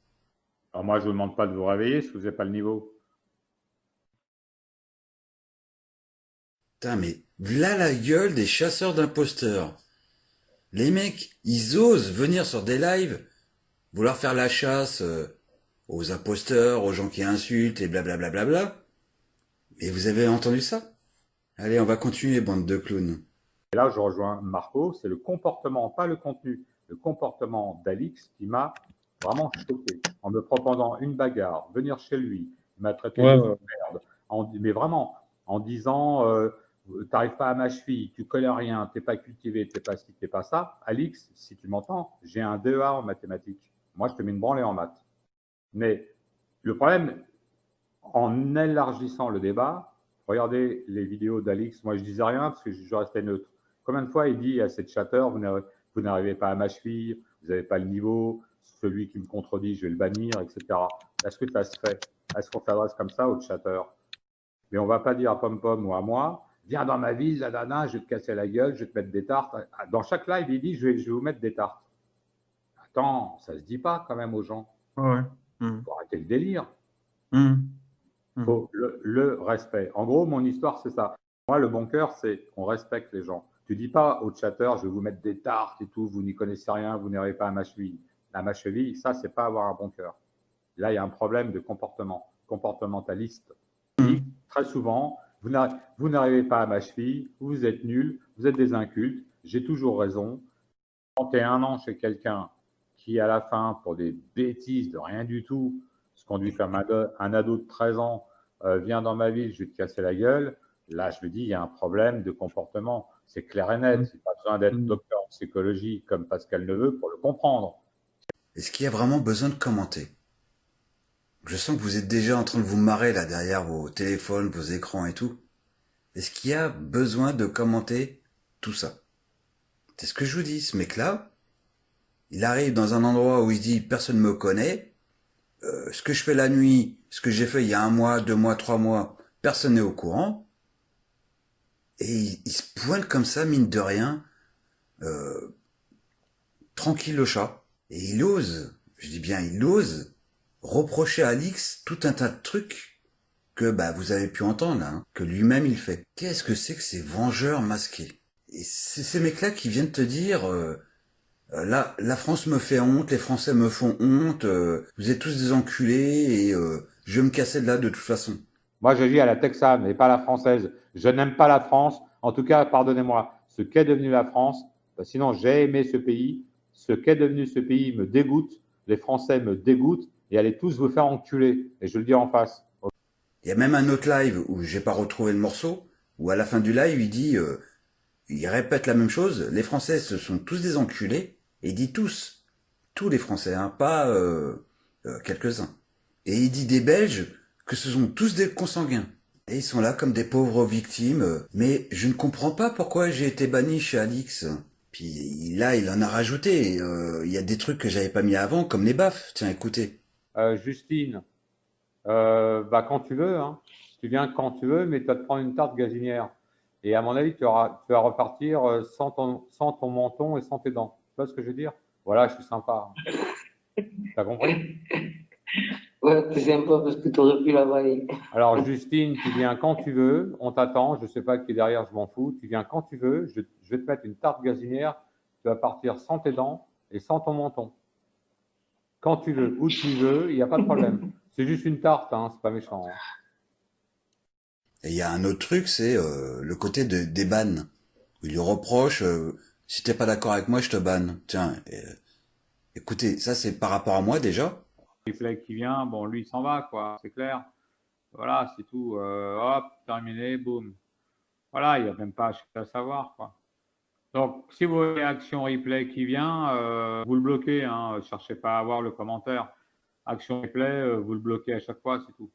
K: Alors moi, je vous demande pas de vous réveiller si vous n'avez pas le niveau.
A: Putain, mais voilà la gueule des chasseurs d'imposteurs. Les mecs, ils osent venir sur des lives, vouloir faire la chasse aux imposteurs, aux gens qui insultent et blablabla. Mais vous avez entendu ça? Allez, on va continuer, bande de clowns.
K: Et là, je rejoins Marco, c'est le comportement, pas le contenu, le comportement d'Alix qui m'a vraiment choqué. En me proposant une bagarre, venir chez lui, il m'a traité de merde. Mais vraiment, en disant, t'arrives pas à ma cheville, tu connais rien, t'es pas cultivé, t'es pas ci, t'es pas ça. Alix, si tu m'entends, j'ai un 2A en mathématiques. Moi, je te mets une branlée en maths. Mais le problème, en élargissant le débat, regardez les vidéos d'Alix. Moi, je disais rien parce que je restais neutre. Combien de fois il dit à cette chatter, vous n'arrivez pas à ma cheville, vous n'avez pas le niveau, celui qui me contredit, je vais le bannir, etc. Est-ce que ça se fait? Est-ce qu'on s'adresse comme ça aux chatters? Mais on ne va pas dire à Pom-Pom ou à moi, viens dans ma ville, là, je vais te casser la gueule, je vais te mettre des tartes. Dans chaque live, il dit, je vais vous mettre des tartes. Attends, ça ne se dit pas quand même aux gens.
B: Ouais.
K: Il faut arrêter le délire. Il faut le respect. En gros, mon histoire, c'est ça. Moi, le bon cœur, c'est qu'on respecte les gens. Tu dis pas aux chatters, je vais vous mettre des tartes et tout, vous n'y connaissez rien, vous n'arrivez pas à ma cheville. À ma cheville, ça, c'est pas avoir un bon cœur. Là, il y a un problème de comportement, comportementaliste. Très souvent, vous n'arrivez pas à ma cheville, vous êtes nuls, vous êtes des incultes, j'ai toujours raison. 31 ans chez quelqu'un qui, à la fin, pour des bêtises de rien du tout, se conduit comme un ado de 13 ans, vient dans ma ville, je vais te casser la gueule. Là, je lui dis, il y a un problème de comportement. C'est clair et net. Il n'y a pas besoin d'être docteur en psychologie comme Pascal Neveu pour le comprendre.
A: Est-ce qu'il y a vraiment besoin de commenter? Je sens que vous êtes déjà en train de vous marrer là derrière vos téléphones, vos écrans et tout. Est-ce qu'il y a besoin de commenter tout ça? C'est ce que je vous dis, ce mec-là, il arrive dans un endroit où il se dit personne ne me connaît, ce que je fais la nuit, ce que j'ai fait il y a 1 mois, 2 mois, 3 mois, personne n'est au courant. Et il se pointe comme ça, mine de rien, tranquille le chat. Et il ose, je dis bien il ose, reprocher à Alix tout un tas de trucs que vous avez pu entendre, là, que lui-même il fait. Qu'est-ce que c'est que ces vengeurs masqués? Et c'est ces mecs-là qui viennent te dire, là, la France me fait honte, les Français me font honte, vous êtes tous des enculés et je vais me casser de là de toute façon.
K: Moi, je vis à la texane et pas à la française. Je n'aime pas la France. En tout cas, pardonnez-moi, ce qu'est devenu la France, sinon j'ai aimé ce pays. Ce qu'est devenu ce pays me dégoûte. Les Français me dégoûtent et allez tous vous faire enculer. Et je le dis en face.
A: Il y a même un autre live où j'ai pas retrouvé le morceau, où à la fin du live, il dit, il répète la même chose. Les Français, ce sont tous des enculés. Et il dit tous les Français, hein, pas quelques-uns. Et il dit des Belges que ce sont tous des consanguins. Et ils sont là comme des pauvres victimes. Mais je ne comprends pas pourquoi j'ai été banni chez Alix. Puis là, il en a rajouté. Il y a des trucs que j'avais pas mis avant, comme les baffes. Tiens, écoutez.
K: Justine, quand tu veux, hein. Tu viens quand tu veux, mais tu vas te prendre une tarte gazinière. Et à mon avis, tu vas repartir sans ton menton et sans tes dents. Tu vois ce que je veux dire? Voilà, je suis sympa. T'as compris?
R: Ouais, c'est sympa parce que tu aurais pu l'avaler.
K: Alors, Justine, tu viens quand tu veux, on t'attend, je ne sais pas qui est derrière, je m'en fous. Tu viens quand tu veux, je vais te mettre une tarte gazinière, tu vas partir sans tes dents et sans ton menton. Quand tu veux, où tu veux, il n'y a pas de problème. C'est juste une tarte, hein, c'est pas méchant. Hein.
A: Et il y a un autre truc, c'est le côté des bans. Il lui reproche, si t'es pas d'accord avec moi, je te banne. Tiens, écoutez, ça c'est par rapport à moi déjà.
K: Le flag qui vient, bon, lui, il s'en va, quoi, c'est clair. Voilà, c'est tout. Hop, terminé, boum. Voilà, il n'y a même pas à savoir, quoi. Donc, si vous voyez Action Replay qui vient, vous le bloquez, hein, cherchez pas à avoir le commentaire. Action Replay, vous le bloquez à chaque fois, c'est tout.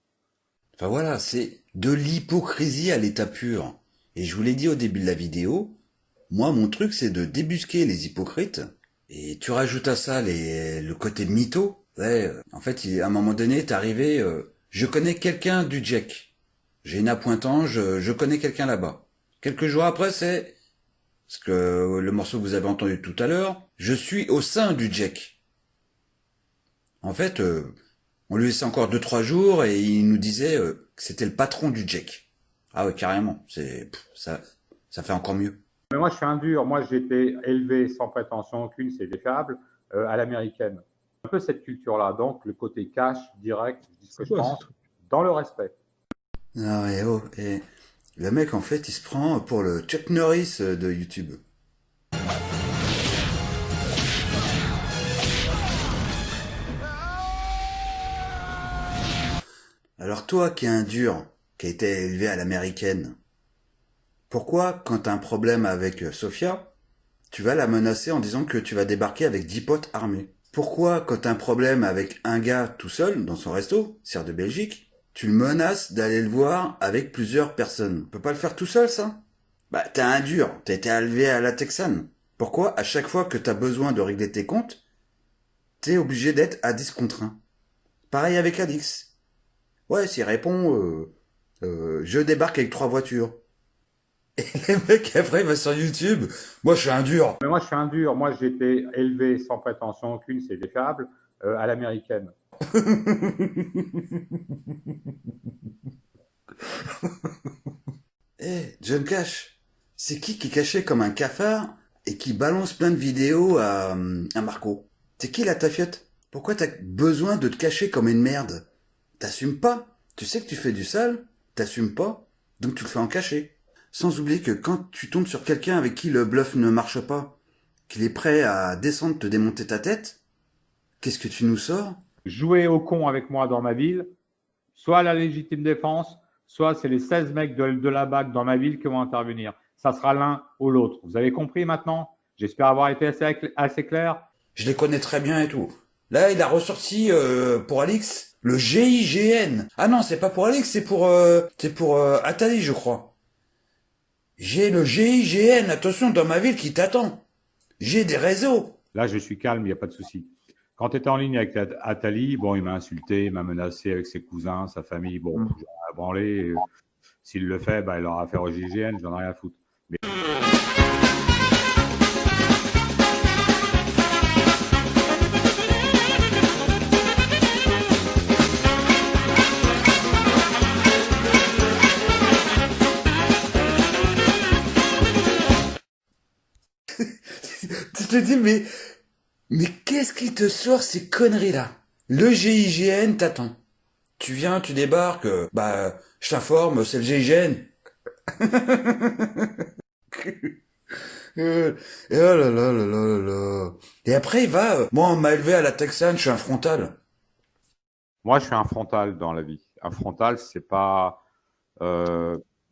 A: Enfin voilà, c'est de l'hypocrisie à l'état pur. Et je vous l'ai dit au début de la vidéo, moi, mon truc, c'est de débusquer les hypocrites. Et tu rajoutes à ça le côté mytho. Ouais, en fait, à un moment donné, t'es arrivé, je connais quelqu'un du Jack. J'ai une appointant, je connais quelqu'un là-bas. Quelques jours après, c'est, parce que le morceau que vous avez entendu tout à l'heure, je suis au sein du Jack. En fait, on lui laissait encore 2-3 jours et il nous disait que c'était le patron du Jack. Ah ouais, carrément, ça fait encore mieux.
K: Mais moi, je suis un dur. Moi, j'ai été élevé sans prétention aucune, c'est défiable, à l'américaine. Un peu cette culture-là. Donc, le côté cash, direct, je dis ce que je pense, dans le respect.
A: Non, mais oh, et le mec, en fait, il se prend pour le Chuck Norris de YouTube. Alors toi, qui es un dur, qui a été élevé à l'américaine, pourquoi, quand t'as un problème avec Sofia, tu vas la menacer en disant que tu vas débarquer avec 10 potes armés? Pourquoi, quand t'as un problème avec un gars tout seul, dans son resto, Sire de Belgique, tu le menaces d'aller le voir avec plusieurs personnes? On peut pas le faire tout seul, ça? Bah, t'es un dur, t'as été élevé à la texane. Pourquoi, à chaque fois que t'as besoin de régler tes comptes, t'es obligé d'être à 10 contre 1? Pareil avec Alix. Ouais, s'il répond, je débarque avec 3 voitures. Et les mecs, après, il va sur YouTube. Moi, je suis un dur.
K: Mais moi, je suis un dur. Moi, j'ai été élevé sans prétention aucune, c'est défiable, à l'américaine.
A: John Cash, c'est qui est caché comme un cafard et qui balance plein de vidéos à Marco? C'est qui la tafiote? Pourquoi t'as besoin de te cacher comme une merde? T'assumes pas. Tu sais que tu fais du sale, t'assumes pas, donc tu le fais en cacher. Sans oublier que quand tu tombes sur quelqu'un avec qui le bluff ne marche pas, qu'il est prêt à descendre te démonter ta tête, qu'est-ce que tu nous sors?
K: Jouer au con avec moi dans ma ville, soit la légitime défense, soit c'est les 16 mecs de la BAC dans ma ville qui vont intervenir. Ça sera l'un ou l'autre. Vous avez compris maintenant? J'espère avoir été assez clair.
A: Je les connais très bien et tout. Là, il a ressorti pour Alix le GIGN. Ah non, c'est pas pour Alix, c'est pour Atali, je crois. J'ai le GIGN, attention, dans ma ville qui t'attend. J'ai des réseaux.
K: Là, je suis calme, il n'y a pas de souci. Quand tu étais en ligne avec Atali, bon, il m'a insulté, il m'a menacé avec ses cousins, sa famille. Bon, j'en ai à branler. S'il le fait, bah, il aura affaire au GIGN, j'en ai rien à foutre. Mais...
A: Tu te dis, mais qu'est-ce qui te sort ces conneries-là? Le GIGN t'attend. Tu viens, tu débarques, bah, je t'informe, c'est le GIGN. Et oh là là là là là. Et après, il va, moi, on m'a élevé à la texane, je suis un frontal.
K: Moi, je suis un frontal dans la vie. Un frontal, c'est pas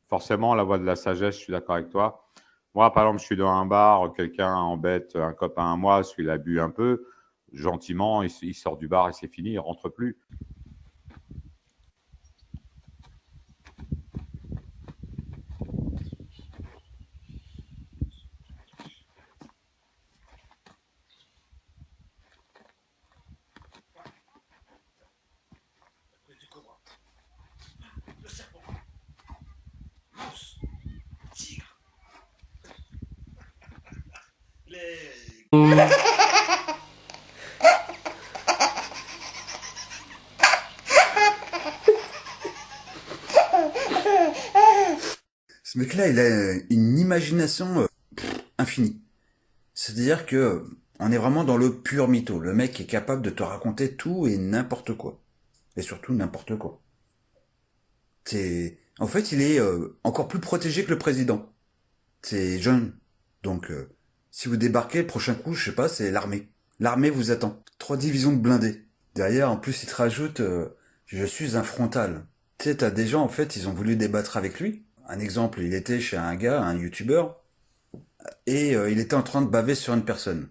K: forcément la voie de la sagesse, je suis d'accord avec toi. Moi, par exemple, je suis dans un bar, quelqu'un embête un copain à moi, parce qu'il a bu un peu, gentiment, il sort du bar et c'est fini, il rentre plus.
P: Le serpent, mousse, tigre.
A: Ce mec-là, il a une imagination infinie. C'est-à-dire que on est vraiment dans le pur mytho. Le mec est capable de te raconter tout et n'importe quoi. Et surtout n'importe quoi. En fait, il est encore plus protégé que le président. C'est jeune. Donc, si vous débarquez, le prochain coup, je sais pas, c'est l'armée. L'armée vous attend. 3 divisions de blindés. Derrière, en plus, il te rajoute je suis un frontal. Tu sais, t'as des gens, en fait, ils ont voulu débattre avec lui. Un exemple, il était chez un gars, un youtubeur, et il était en train de baver sur une personne.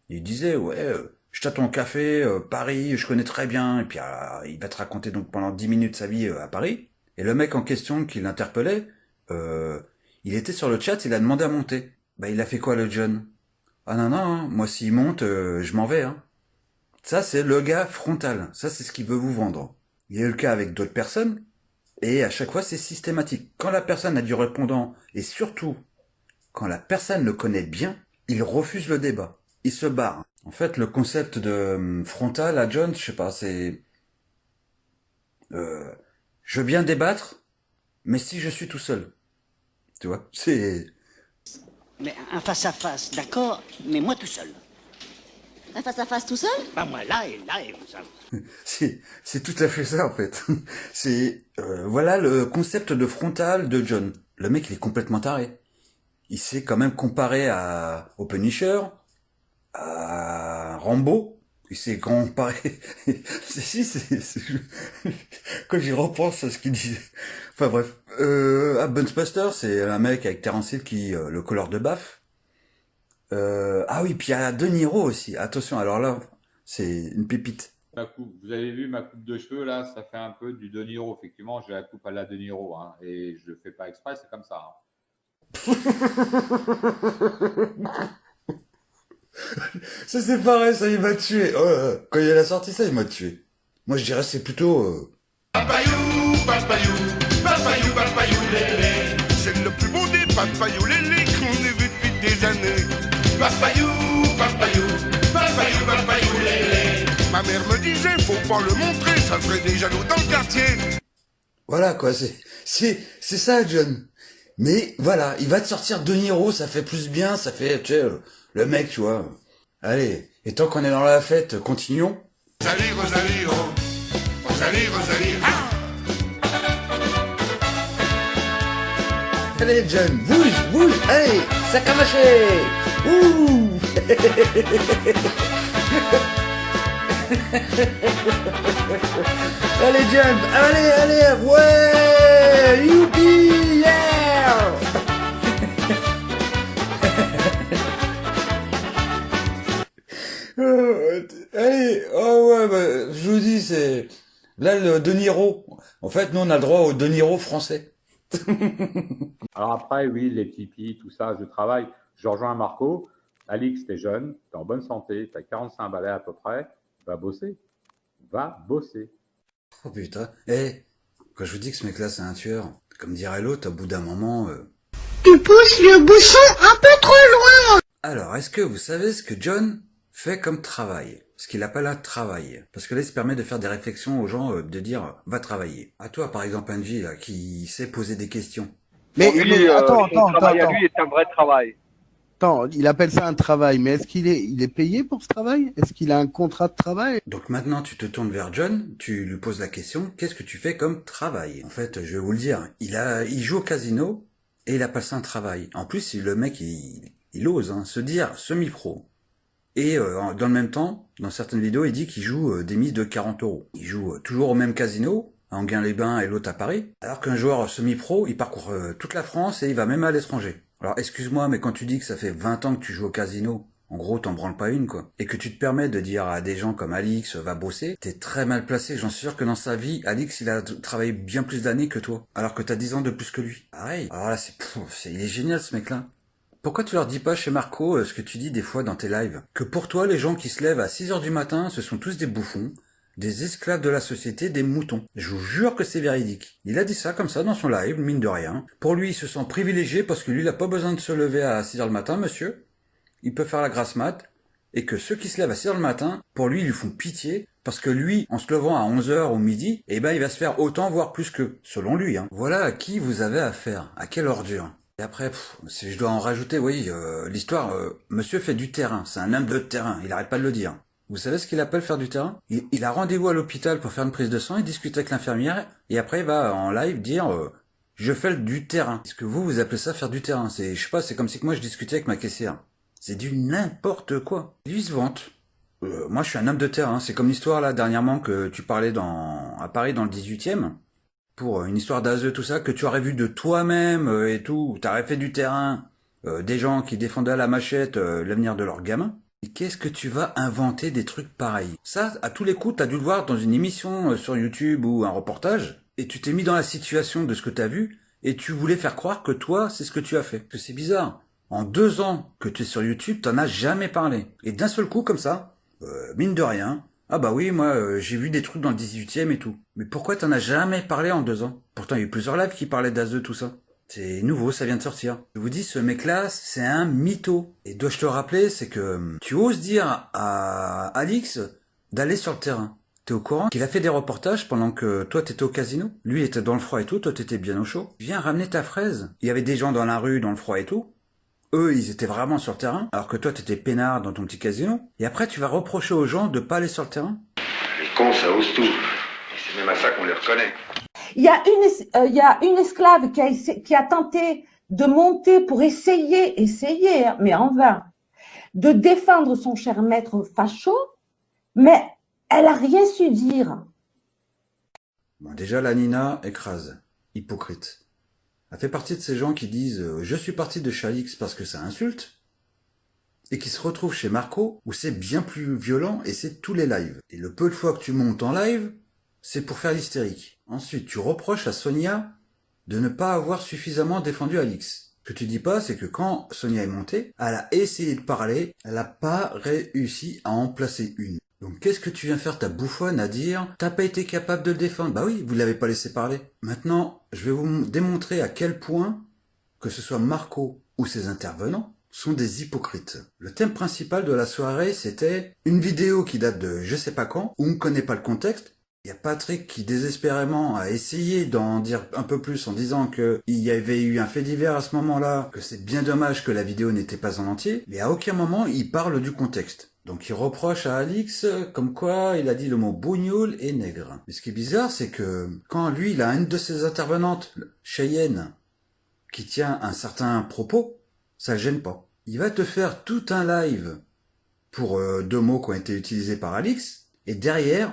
A: Il disait, ouais, je t'attends au café, Paris, je connais très bien, et puis il va te raconter donc pendant 10 minutes sa vie à Paris. Et le mec en question qui l'interpellait, il était sur le chat, il a demandé à monter. Bah il a fait quoi le John? Ah non, non, hein, moi s'il monte, je m'en vais. Hein. Ça, c'est le gars frontal. Ça, c'est ce qu'il veut vous vendre. Il y a eu le cas avec d'autres personnes, et à chaque fois, c'est systématique. Quand la personne a du répondant, et surtout, quand la personne le connaît bien, il refuse le débat. Il se barre. En fait, le concept de frontal à John, je sais pas, c'est... je veux bien débattre, mais si je suis tout seul. Tu vois, c'est...
Q: Mais un face-à-face, d'accord, mais moi tout seul.
G: Un face-à-face tout seul?
Q: Bah moi là et vous savez.
A: C'est tout à fait ça, en fait. C'est... voilà le concept de frontal de John. Le mec, il est complètement taré. Il s'est quand même comparé au Punisher, à Rambo. Il s'est comparé... Quand j'y repense à ce qu'il disait... Enfin bref. À Bugsbuster, c'est un mec avec Terence Hill qui... le couleur de baffe. Ah oui, puis il y a De Niro aussi. Attention, alors là, c'est une pépite.
K: Vous avez vu ma coupe de cheveux, là, ça fait un peu du De Niro. Effectivement, j'ai la coupe à la De Niro, hein, et je le fais pas exprès, c'est comme ça. Hein.
A: Ça c'est pareil, ça il m'a tué. Quand il a sorti ça, il m'a tué. Moi je dirais c'est plutôt...
S: Papayou, papayou, papayou, papayou, lélé. C'est le plus beau des papayou, lélé qu'on ait vu depuis des années. Papayou, papayou, papayou, papayou, lélé. Ma mère me disait, faut pas le montrer, ça ferait des jaloux dans le quartier.
A: Voilà quoi, c'est ça John. Mais voilà, il va te sortir De Niro, ça fait plus bien, ça fait, tu sais, le mec, tu vois. Allez, et tant qu'on est dans la fête, continuons.
S: Rosalie, Rosalie, oh. Rosalie, Rosalie, ah.
A: Allez John, bouge, bouge, allez, sac à mâcher. Ouh. Allez John, allez, ouais, youpi, yeah. Allez, oh ouais, bah, je vous dis, c'est... Là, le De Niro. En fait, nous, on a le droit au De Niro français.
K: Alors après, oui, les tipis, tout ça, je travaille. Je rejoins Marco. Alix, t'es jeune, t'es en bonne santé, t'as 45 balais à peu près. Va bosser. Va bosser.
A: Oh putain. Quand je vous dis que ce mec-là, c'est un tueur, comme dirait l'autre, au bout d'un moment...
G: Tu pousses le bouchon un peu trop loin.
A: Alors, est-ce que vous savez ce que John fait comme travail? Ce qu'il appelle un travail. Parce que là, il se permet de faire des réflexions aux gens, de dire « va travailler ». À toi, par exemple, Angie, là, qui sait poser des questions.
T: Mais attends.
U: À lui est un vrai travail.
T: Attends, il appelle ça un travail, mais est-ce qu'il est payé pour ce travail? Est-ce qu'il a un contrat de travail?
A: Donc maintenant, tu te tournes vers John, tu lui poses la question, qu'est-ce que tu fais comme travail? En fait, je vais vous le dire, il joue au casino et il appelle ça un travail. En plus, le mec, il ose se dire semi-pro. Et dans le même temps, dans certaines vidéos, il dit qu'il joue des mises de 40 €. Il joue toujours au même casino, à Enghien-les-Bains et l'autre à Paris, alors qu'un joueur semi-pro, il parcourt toute la France et il va même à l'étranger. Alors excuse-moi, mais quand tu dis que ça fait 20 ans que tu joues au casino, en gros t'en branles pas une quoi, et que tu te permets de dire à des gens comme Alix va bosser, t'es très mal placé. J'en suis sûr que dans sa vie, Alix il a travaillé bien plus d'années que toi, alors que t'as 10 ans de plus que lui. Pareil. Alors là il est génial ce mec-là. Pourquoi tu leur dis pas chez Marco ce que tu dis des fois dans tes lives? Que pour toi, les gens qui se lèvent à 6 h du matin, ce sont tous des bouffons, des esclaves de la société, des moutons. Je vous jure que c'est véridique. Il a dit ça comme ça dans son live, mine de rien. Pour lui, il se sent privilégié parce que lui, il a pas besoin de se lever à 6 h le matin, monsieur. Il peut faire la grasse mat. Et que ceux qui se lèvent à 6 h le matin, pour lui, ils lui font pitié. Parce que lui, en se levant à 11 h au midi, il va se faire autant, voire plus qu'eux. Selon lui, Voilà à qui vous avez affaire. À quelle ordure. Et après, si je dois en rajouter, oui, l'histoire, monsieur fait du terrain, c'est un homme de terrain, il arrête pas de le dire. Vous savez ce qu'il appelle faire du terrain? Il a rendez-vous à l'hôpital pour faire une prise de sang, il discute avec l'infirmière, et après il va en live dire je fais du terrain. Est-ce que vous appelez ça faire du terrain? Je sais pas, c'est comme si que moi je discutais avec ma caissière. C'est du n'importe quoi. Lui il se vante. Moi je suis un homme de terrain, c'est comme l'histoire là dernièrement que tu parlais à Paris dans le 18e. Pour une histoire d'Azeux, tout ça, que tu aurais vu de toi-même et tout, t'aurais fait du terrain, des gens qui défendaient à la machette l'avenir de leurs gamins. Et qu'est-ce que tu vas inventer des trucs pareils? Ça, à tous les coups, t'as dû le voir dans une émission sur YouTube ou un reportage, et tu t'es mis dans la situation de ce que t'as vu, et tu voulais faire croire que toi, c'est ce que tu as fait. Que c'est bizarre. En 2 ans que tu es sur YouTube, t'en as jamais parlé. Et d'un seul coup, comme ça, mine de rien, Ah bah oui, moi, j'ai vu des trucs dans le 18e et tout. Mais pourquoi t'en as jamais parlé en 2 ans? Pourtant, il y a eu plusieurs lives qui parlaient d'As2, tout ça. C'est nouveau, ça vient de sortir. Je vous dis, ce mec-là, c'est un mytho. Et dois-je te rappeler, c'est que tu oses dire à Alix d'aller sur le terrain. T'es au courant qu'il a fait des reportages pendant que toi t'étais au casino? Lui était dans le froid et tout, toi t'étais bien au chaud. Viens ramener ta fraise. Il y avait des gens dans la rue, dans le froid et tout. Eux, ils étaient vraiment sur le terrain, alors que toi t'étais peinard dans ton petit casino. Et après, tu vas reprocher aux gens de pas aller sur le terrain?
D: Les cons, ça ose tout. Et c'est même à ça qu'on les reconnaît.
L: Il y a une esclave qui a tenté de monter pour essayer, hein, mais en vain, de défendre son cher maître facho, mais elle a rien su dire.
A: Bon, déjà, la Nina écrase. Hypocrite. Elle fait partie de ces gens qui disent « Je suis parti de chez Alix parce que ça insulte » et qui se retrouvent chez Marco où c'est bien plus violent et c'est tous les lives. Et le peu de fois que tu montes en live, c'est pour faire l'hystérique. Ensuite, tu reproches à Sonia de ne pas avoir suffisamment défendu Alix. Ce que tu dis pas, c'est que quand Sonia est montée, elle a essayé de parler, elle n'a pas réussi à en placer une. Donc qu'est-ce que tu viens faire ta bouffonne à dire « T'as pas été capable de le défendre ». Bah oui, vous l'avez pas laissé parler. Maintenant, je vais vous démontrer à quel point, que ce soit Marco ou ses intervenants, sont des hypocrites. Le thème principal de la soirée, c'était une vidéo qui date de je sais pas quand, où on ne connaît pas le contexte. Il y a Patrick qui désespérément a essayé d'en dire un peu plus en disant que il y avait eu un fait divers à ce moment-là, que c'est bien dommage que la vidéo n'était pas en entier, mais à aucun moment il parle du contexte. Donc il reproche à Alix comme quoi il a dit le mot bougnoul et nègre. Mais ce qui est bizarre, c'est que quand lui, il a une de ses intervenantes, Cheyenne, qui tient un certain propos, ça le gêne pas. Il va te faire tout un live pour 2 mots qui ont été utilisés par Alix, et derrière,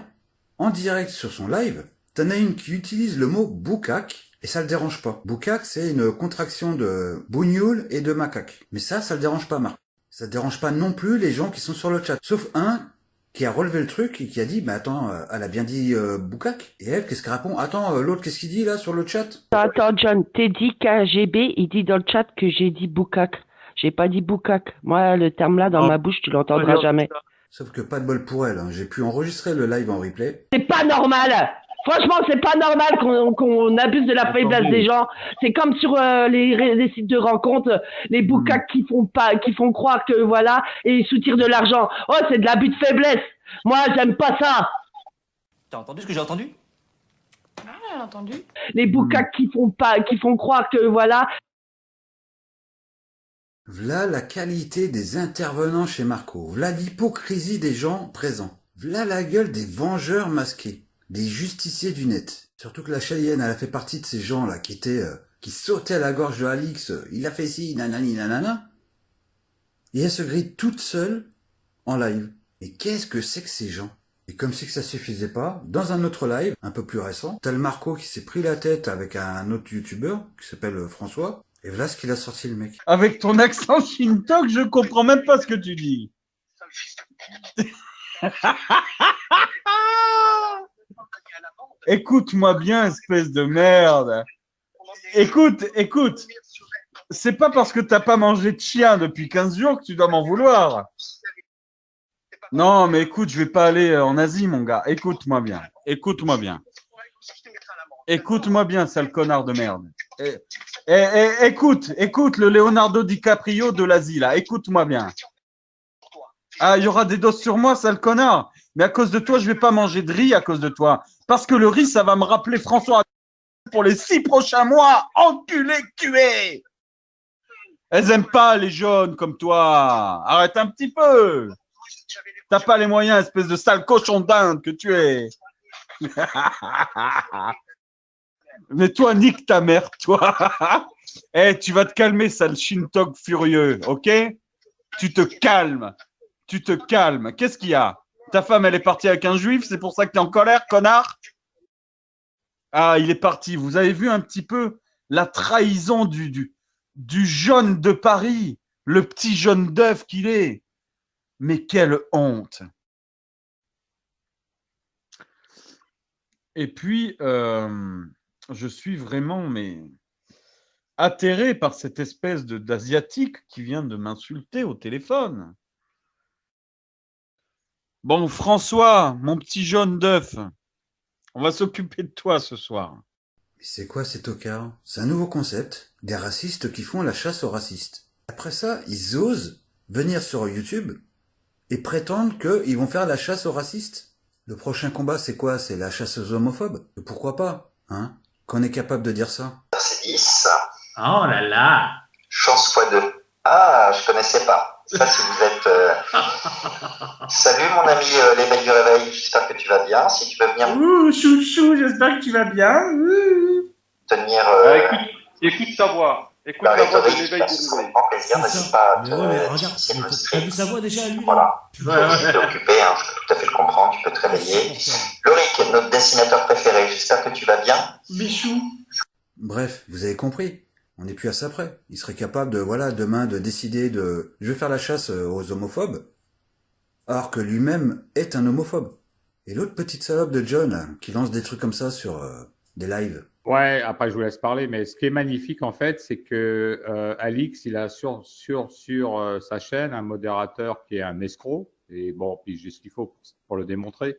A: en direct sur son live, t'en as une qui utilise le mot boucaque, et ça le dérange pas. Boucaque, c'est une contraction de bougnoul et de macaque. Mais ça le dérange pas, Marc. Ça dérange pas non plus les gens qui sont sur le chat. Sauf un qui a relevé le truc et qui a dit, mais attends, elle a bien dit boucaque. Et elle, qu'est-ce qu'elle répond? Attends, l'autre, qu'est-ce qu'il dit là sur le chat?
O: Attends, John, t'es dit KGB, il dit dans le chat que j'ai dit boucaque. J'ai pas dit boucaque. Moi, le terme là, dans ma bouche, tu l'entendras jamais.
A: Sauf que pas de bol pour elle, hein. J'ai pu enregistrer le live en replay.
O: C'est pas normal. Franchement, c'est pas normal qu'on abuse de la faiblesse des gens. C'est comme sur les sites de rencontres, les boucaques qui font croire que voilà, et ils soutirent de l'argent. Oh, c'est de l'abus de faiblesse. Moi, j'aime pas ça.
V: T'as entendu ce que j'ai entendu?
I: Ah, j'ai entendu.
O: Les boucaques qui font croire que voilà.
A: V'là la qualité des intervenants chez Marco. V'là l'hypocrisie des gens présents. V'là la gueule des vengeurs masqués. Des justiciers du net. Surtout que la Cheyenne, elle a fait partie de ces gens-là qui sautaient à la gorge de Alix. Il a fait ci, nanani, nanana. Et elle se grille toute seule en live. Mais qu'est-ce que c'est que ces gens? Et comme si que ça suffisait pas, dans un autre live, un peu plus récent, t'as le Marco qui s'est pris la tête avec un autre youtubeur qui s'appelle François. Et voilà ce qu'il a sorti le mec.
B: Avec ton accent Shintok, je comprends même pas ce que tu dis. Écoute-moi bien, espèce de merde. Écoute. C'est pas parce que t'as pas mangé de chien depuis 15 jours que tu dois m'en vouloir. Non, mais écoute, je vais pas aller en Asie, mon gars. Écoute-moi bien. Écoute-moi bien, sale connard de merde. Écoute le Leonardo DiCaprio de l'Asie, là. Écoute-moi bien. Ah, il y aura des doses sur moi, sale connard. Mais à cause de toi, je vais pas manger de riz à cause de toi. Parce que le riz, ça va me rappeler François pour les 6 prochains mois. Enculé cué. Elles aiment pas les jaunes comme toi. Arrête un petit peu. T'as pas les moyens, espèce de sale cochon d'Inde que tu es. Mais toi, nique ta mère, toi. Tu vas te calmer, sale Shintok furieux, ok? Tu te calmes. Qu'est-ce qu'il y a? Ta femme, elle est partie avec un juif, c'est pour ça que tu es en colère, connard? Ah, il est parti. Vous avez vu un petit peu la trahison du jaune de Paris, le petit jaune d'œuf qu'il est. Mais quelle honte! Et puis, je suis vraiment atterré par cette espèce d'asiatique qui vient de m'insulter au téléphone. Bon, François, mon petit jaune d'œuf, on va s'occuper de toi ce soir.
A: Mais c'est quoi ces tocards? C'est un nouveau concept, des racistes qui font la chasse aux racistes. Après ça, ils osent venir sur YouTube et prétendre qu'ils vont faire la chasse aux racistes. Le prochain combat, c'est quoi? C'est la chasse aux homophobes? Pourquoi pas, hein? Qu'on est capable de dire ça.
E: C'est 10.
F: Oh là là.
E: Chance x2. Ah, je connaissais pas. Ça, si vous êtes... Salut mon ami l'éveil du réveil, j'espère que tu vas bien. Si tu peux venir
F: Ouh, chouchou, j'espère que tu vas bien.
E: tenir...
U: Écoute ta voix. Écoute
E: la
U: la voix de
E: rhétorique,
U: l'éveil
E: ça
U: du
E: serait
U: réveil.
E: grand plaisir. N'hésite pas à te...
W: regarde,
E: initier le
W: t'as
E: stream.
W: vu sa voix déjà, lui?
E: Voilà. Tu peux aussi t'occuper, hein, je peux tout à fait le comprendre, tu peux te réveiller. Lorik, notre dessinateur préféré, j'espère que tu vas bien.
F: Bichou.
A: Bref, vous avez compris. On n'est plus à ça près. Il serait capable de, voilà, demain, de décider de... Je vais faire la chasse aux homophobes, alors que lui-même est un homophobe. Et l'autre petite salope de John, là, qui lance des trucs comme ça sur des lives.
K: Ouais, après je vous laisse parler, mais ce qui est magnifique en fait, c'est que Alix, il a sur sa chaîne un modérateur qui est un escroc, et bon, puis j'ai ce qu'il faut pour le démontrer,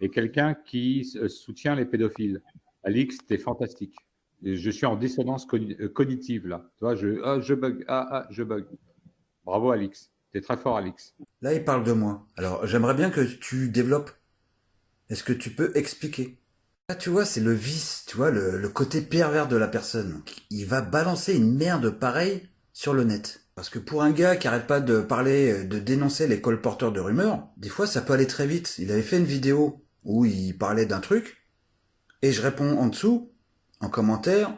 K: et quelqu'un qui soutient les pédophiles. Alix, t'es fantastique. Et je suis en dissonance cognitive là. Tu vois, je bug, je bug. Bravo Alix, t'es très fort Alix.
A: Là, il parle de moi. Alors, j'aimerais bien que tu développes. Est-ce que tu peux expliquer? Là, tu vois, c'est le vice, tu vois, le côté pervers de la personne. Il va balancer une merde pareille sur le net. Parce que pour un gars qui arrête pas de parler, de dénoncer les colporteurs de rumeurs, des fois, ça peut aller très vite. Il avait fait une vidéo où il parlait d'un truc, et je réponds en dessous, en commentaire,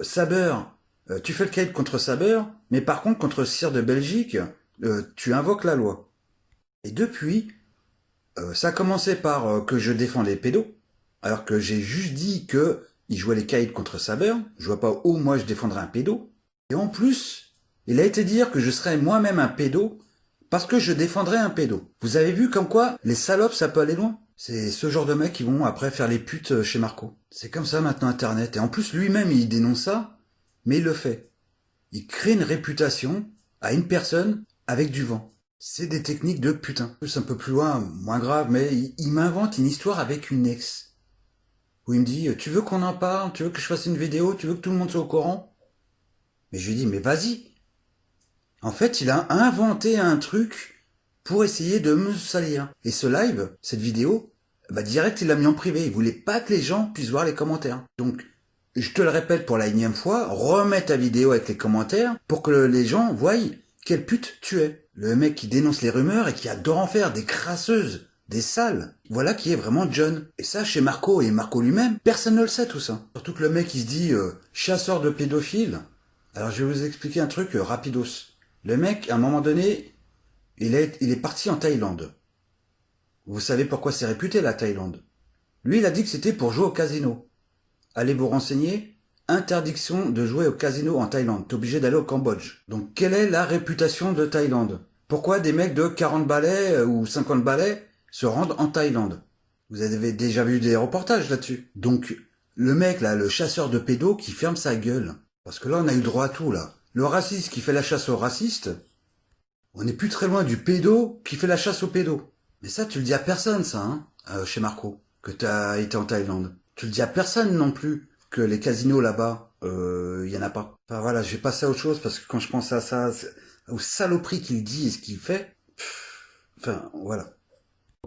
A: Saber, tu fais le caïd contre Saber, mais par contre, contre Cire de Belgique, tu invoques la loi. Et depuis, ça a commencé par que je défends les pédos, alors que j'ai juste dit que il jouait les caïds contre Saber, je vois pas où moi je défendrais un pédo. Et en plus, il a été dire que je serais moi-même un pédo parce que je défendrais un pédo. Vous avez vu comme quoi les salopes ça peut aller loin? C'est ce genre de mecs qui vont après faire les putes chez Marco. C'est comme ça maintenant Internet. Et en plus lui-même il dénonce ça, mais il le fait. Il crée une réputation à une personne avec du vent. C'est des techniques de putain. Plus un peu plus loin, moins grave, mais il m'invente une histoire avec une ex. Où il me dit, tu veux qu'on en parle? Tu veux que je fasse une vidéo? Tu veux que tout le monde soit au courant? Mais je lui dis, mais vas-y. En fait, il a inventé un truc pour essayer de me salir. Et ce live, cette vidéo, bah direct il l'a mis en privé. Il voulait pas que les gens puissent voir les commentaires. Donc, je te le répète pour la 1e fois, remets ta vidéo avec les commentaires pour que les gens voient quelle pute tu es. Le mec qui dénonce les rumeurs et qui adore en faire des crasseuses, des sales. Voilà qui est vraiment John. Et ça, chez Marco et Marco lui-même, personne ne le sait tout ça. Surtout que le mec il se dit chasseur de pédophiles. Alors je vais vous expliquer un truc rapidos. Le mec, à un moment donné, il est parti en Thaïlande. Vous savez pourquoi c'est réputé la Thaïlande? Lui, il a dit que c'était pour jouer au casino. Allez vous renseigner. Interdiction de jouer au casino en Thaïlande. T'es obligé d'aller au Cambodge. Donc, quelle est la réputation de Thaïlande? Pourquoi des mecs de 40 balais ou 50 balais se rendent en Thaïlande? Vous avez déjà vu des reportages là-dessus. Donc, le mec, là, le chasseur de pédos qui ferme sa gueule. Parce que là, on a eu droit à tout, là. Le raciste qui fait la chasse aux racistes, on n'est plus très loin du pédo qui fait la chasse aux pédos. Mais ça, tu le dis à personne, ça, hein, chez Marco, que t'as été en Thaïlande. Tu le dis à personne non plus. Que les casinos là-bas, y en a pas. Enfin voilà, je vais passer à autre chose parce que quand je pense à ça, aux saloperies qu'il dit et ce qu'il fait, enfin voilà.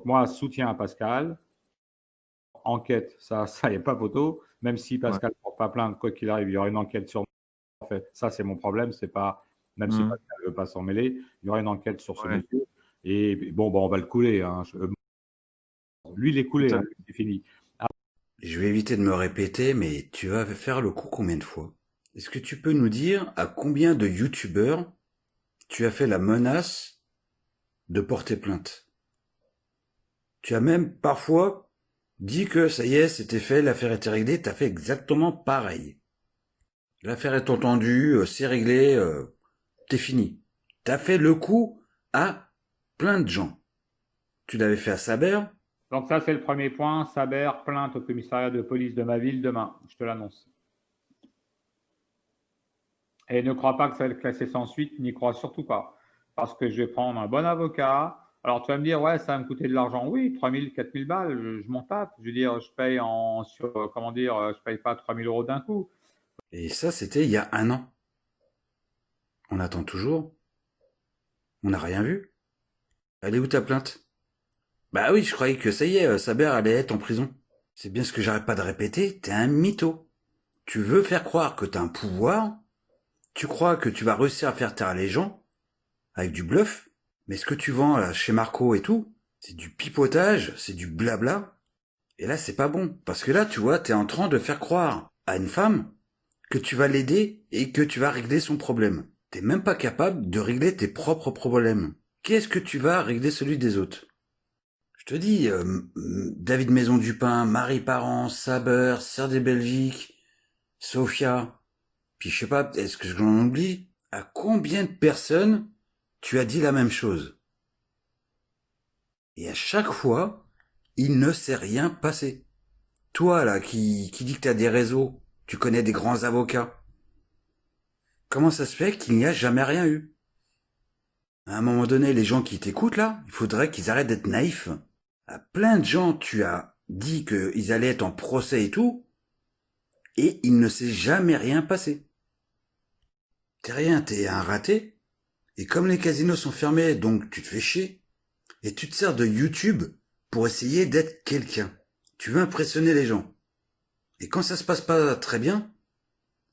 K: Moi, soutien à Pascal. Enquête, ça y a pas photo. Même si Pascal ne porte pas plainte, quoi qu'il arrive, il y aura une enquête sur moi. En fait, ça c'est mon problème, c'est pas même si Pascal ne veut pas s'en mêler, il y aura une enquête sur ce monsieur. Et bon, on va le couler. Hein. Lui, il est coulé, hein, c'est fini.
A: Je vais éviter de me répéter, mais tu vas faire le coup combien de fois? Est-ce que tu peux nous dire à combien de youtubeurs tu as fait la menace de porter plainte? Tu as même parfois dit que ça y est, c'était fait, l'affaire était réglée, t'as fait exactement pareil. L'affaire est entendue, c'est réglé, t'es fini. T'as fait le coup à plein de gens. Tu l'avais fait à Saber.
K: Donc ça, c'est le premier point. Saber, plainte au commissariat de police de ma ville demain. Je te l'annonce. Et ne crois pas que ça va être classé sans suite. N'y crois surtout pas. Parce que je vais prendre un bon avocat. Alors, tu vas me dire, ouais, ça va me coûter de l'argent. Oui, 3 000, 4 000 balles, je m'en tape. Je veux dire, je paye je paye pas 3 000 euros d'un coup.
A: Et ça, c'était il y a 1 an. On attend toujours. On n'a rien vu. Elle est où ta plainte? Bah oui, je croyais que ça y est, Saber allait être en prison. C'est bien ce que j'arrête pas de répéter, t'es un mytho. Tu veux faire croire que t'as un pouvoir, tu crois que tu vas réussir à faire taire les gens, avec du bluff, mais ce que tu vends là, chez Marco et tout, c'est du pipotage, c'est du blabla. Et là, c'est pas bon, parce que là, tu vois, t'es en train de faire croire à une femme que tu vas l'aider et que tu vas régler son problème. T'es même pas capable de régler tes propres problèmes. Qu'est-ce que tu vas régler celui des autres? Je te dis, David Maison du Pain, Marie Parent, Saber, Serre des Belgiques, Sophia, puis je sais pas, est-ce que j'en oublie? À combien de personnes tu as dit la même chose? Et à chaque fois, il ne s'est rien passé. Toi, là, qui dis que t'as des réseaux, tu connais des grands avocats. Comment ça se fait qu'il n'y a jamais rien eu? À un moment donné, les gens qui t'écoutent, là, il faudrait qu'ils arrêtent d'être naïfs. À plein de gens, tu as dit qu'ils allaient être en procès et tout, et il ne s'est jamais rien passé. T'es rien, t'es un raté, et comme les casinos sont fermés, donc tu te fais chier, et tu te sers de YouTube pour essayer d'être quelqu'un. Tu veux impressionner les gens. Et quand ça se passe pas très bien,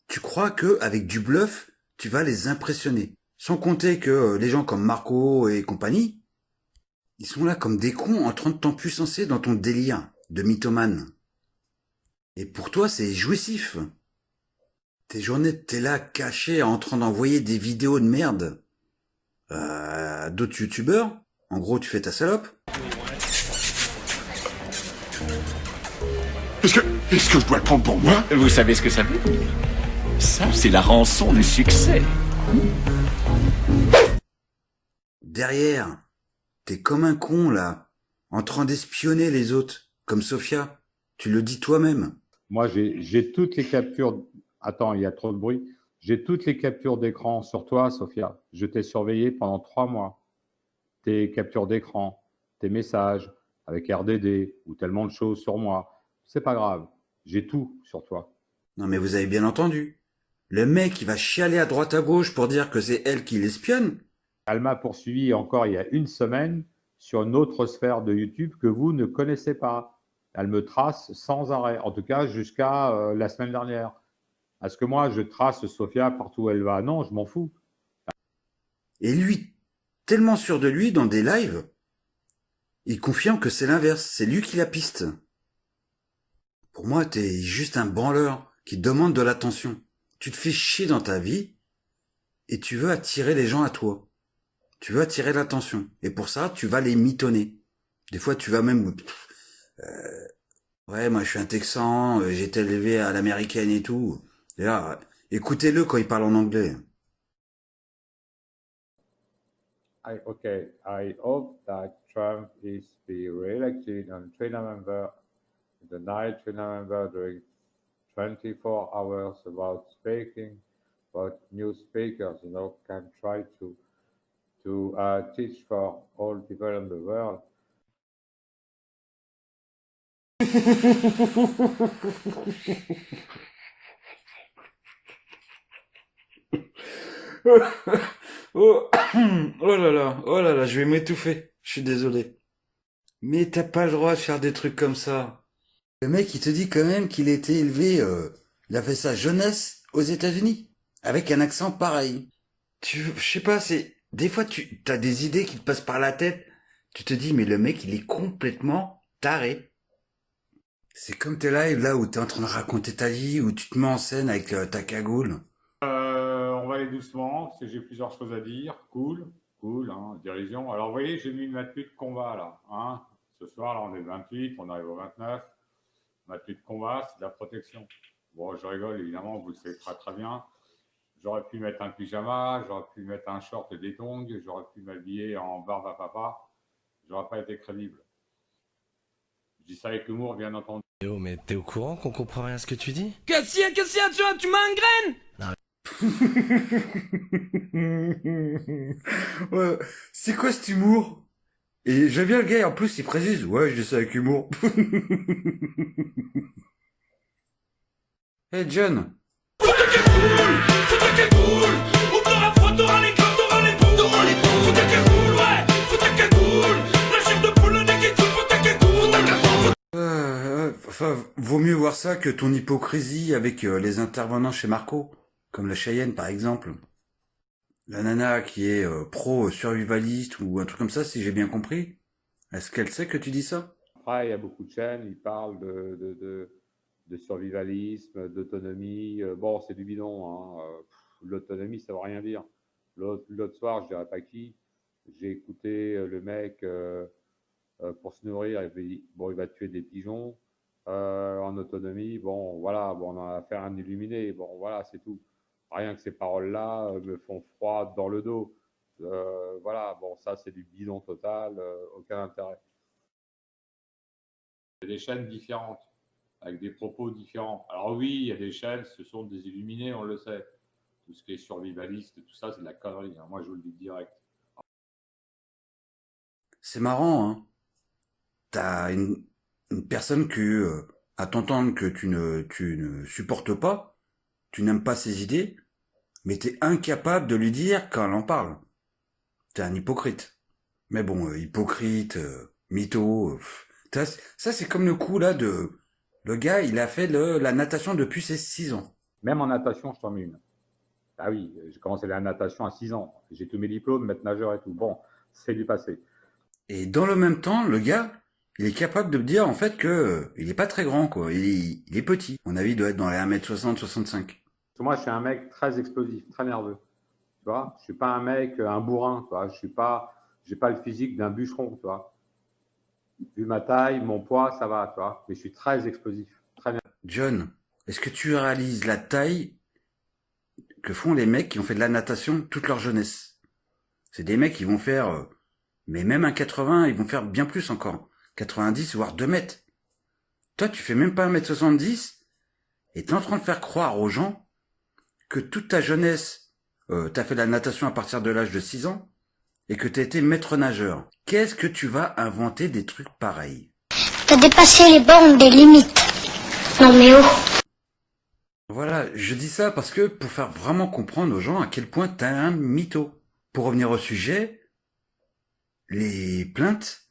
A: tu crois que avec du bluff, tu vas les impressionner. Sans compter que les gens comme Marco et compagnie, ils sont là comme des cons en train de t'empuissancer dans ton délire de mythomane. Et pour toi, c'est jouissif. Tes journées, t'es là caché en train d'envoyer des vidéos de merde à d'autres youtubeurs. En gros, tu fais ta salope.
S: Est-ce que je dois le prendre pour moi?
C: Vous savez ce que ça veut dire? Ça, c'est la rançon du succès.
A: Derrière, t'es comme un con, là, en train d'espionner les autres, comme Sophia. Tu le dis toi-même.
K: Moi, j'ai toutes les captures. Attends, il y a trop de bruit. J'ai toutes les captures d'écran sur toi, Sophia. Je t'ai surveillé pendant 3 mois. Tes captures d'écran, tes messages avec RDD ou tellement de choses sur moi. C'est pas grave. J'ai tout sur toi.
A: Non, mais vous avez bien entendu. Le mec, il va chialer à droite à gauche pour dire que c'est elle qui l'espionne.
K: Elle m'a poursuivi encore il y a 1 semaine sur une autre sphère de YouTube que vous ne connaissez pas. Elle me trace sans arrêt, en tout cas jusqu'à la semaine dernière. Est-ce que moi, je trace Sophia partout où elle va? Non, je m'en fous.
A: Et lui, tellement sûr de lui dans des lives, il confirme que c'est l'inverse, c'est lui qui la piste. Pour moi, t'es juste un branleur qui demande de l'attention. Tu te fais chier dans ta vie et tu veux attirer les gens à toi. Tu veux attirer l'attention. Et pour ça, tu vas les mitonner. Des fois, tu vas même... ouais, moi, je suis un Texan, j'ai été élevé à l'américaine et tout. Et là, écoutez-le quand il parle en anglais.
K: Okay, I hope that Trump is be re-elected on 3 November, the night 3 November during 24 hours about speaking, about new speakers, you know, can try to teach for all people in the world.
A: Oh là là, je vais m'étouffer. Je suis désolé. Mais t'as pas le droit de faire des trucs comme ça. Le mec, il te dit quand même qu'il était élevé, il a fait sa jeunesse aux États-Unis, avec un accent pareil. Je sais pas, des fois t'as des idées qui te passent par la tête. Tu te dis, mais le mec, il est complètement taré. C'est comme tes lives là où t'es en train de raconter ta vie, où tu te mets en scène avec ta cagoule.
K: On va aller doucement, parce que j'ai plusieurs choses à dire. Cool, hein, dérision. Alors, vous voyez, j'ai mis ma tenue de combat, là. Hein. Ce soir, là, on est le 28, on arrive au 29. Ma tenue de combat, c'est de la protection. Bon, je rigole, évidemment, vous le savez très très bien. J'aurais pu mettre un pyjama, j'aurais pu mettre un short et des tongs, j'aurais pu m'habiller en barbe à papa. J'aurais pas été crédible. Je dis ça avec humour, bien entendu.
H: Oh, mais t'es au courant qu'on comprend rien à ce que tu dis?
P: Cassia, tu m'engraines!
A: Ouais, c'est quoi cet humour? Et j'aime bien le gars, en plus, il précise, ouais, je dis ça avec humour. Hey, John. Enfin, vaut mieux voir ça que ton hypocrisie avec les intervenants chez Marco, comme la Cheyenne par exemple. La nana qui est pro-survivaliste ou un truc comme ça, si j'ai bien compris. Est-ce qu'elle sait que tu dis ça?
K: Après, il y a beaucoup de chaînes, ils parlent de survivalisme, d'autonomie. Bon, c'est du bidon, hein. L'autonomie, ça veut rien dire. L'autre soir, je dirais pas qui, j'ai écouté le mec pour se nourrir, il va tuer des pigeons en autonomie. Bon, voilà, bon, on en a affaire à un illuminé. Bon, voilà, c'est tout. Rien que ces paroles-là me font froid dans le dos. Voilà, bon, ça, c'est du bidon total, aucun intérêt. Il y a des chaînes différentes, avec des propos différents. Alors oui, il y a des chaînes, ce sont des illuminés, on le sait. Tout ce qui est survivaliste, tout ça, c'est de la connerie. Hein. Moi, je vous le dis direct.
A: C'est marrant, hein. T'as une personne que, à t'entendre que tu ne supportes pas, tu n'aimes pas ses idées, mais t'es incapable de lui dire quand elle en parle. T'es un hypocrite. Mais bon, hypocrite, mytho, ça c'est comme le coup là de... Le gars, il a fait la natation depuis ses 6 ans.
K: Même en natation, je t'en mets une. Ah oui, j'ai commencé la natation à 6 ans. J'ai tous mes diplômes, maître nageur et tout. Bon, c'est du passé.
A: Et dans le même temps, le gars, il est capable de me dire en fait que il est pas très grand, quoi. Il est petit. À mon avis, il doit être dans les 1m60, 65.
K: Moi, je suis un mec très explosif, très nerveux. Tu vois, je suis pas un mec, un bourrin, tu vois. J'ai pas le physique d'un bûcheron, tu vois. Vu ma taille, mon poids, ça va, tu vois. Mais je suis très explosif, très nerveux.
A: John, est-ce que tu réalises la taille que font les mecs qui ont fait de la natation toute leur jeunesse? C'est des mecs qui vont faire, mais même un 80, ils vont faire bien plus encore. 90, voire 2 mètres. Toi, tu fais même pas 1m70, et t'es en train de faire croire aux gens que toute ta jeunesse, t'as fait de la natation à partir de l'âge de 6 ans, et que t'as été maître nageur. Qu'est-ce que tu vas inventer des trucs pareils?
G: T'as dépassé les bornes des limites. Non mais oh.
A: Voilà, je dis ça parce que pour faire vraiment comprendre aux gens à quel point t'es un mytho. Pour revenir au sujet, les plaintes,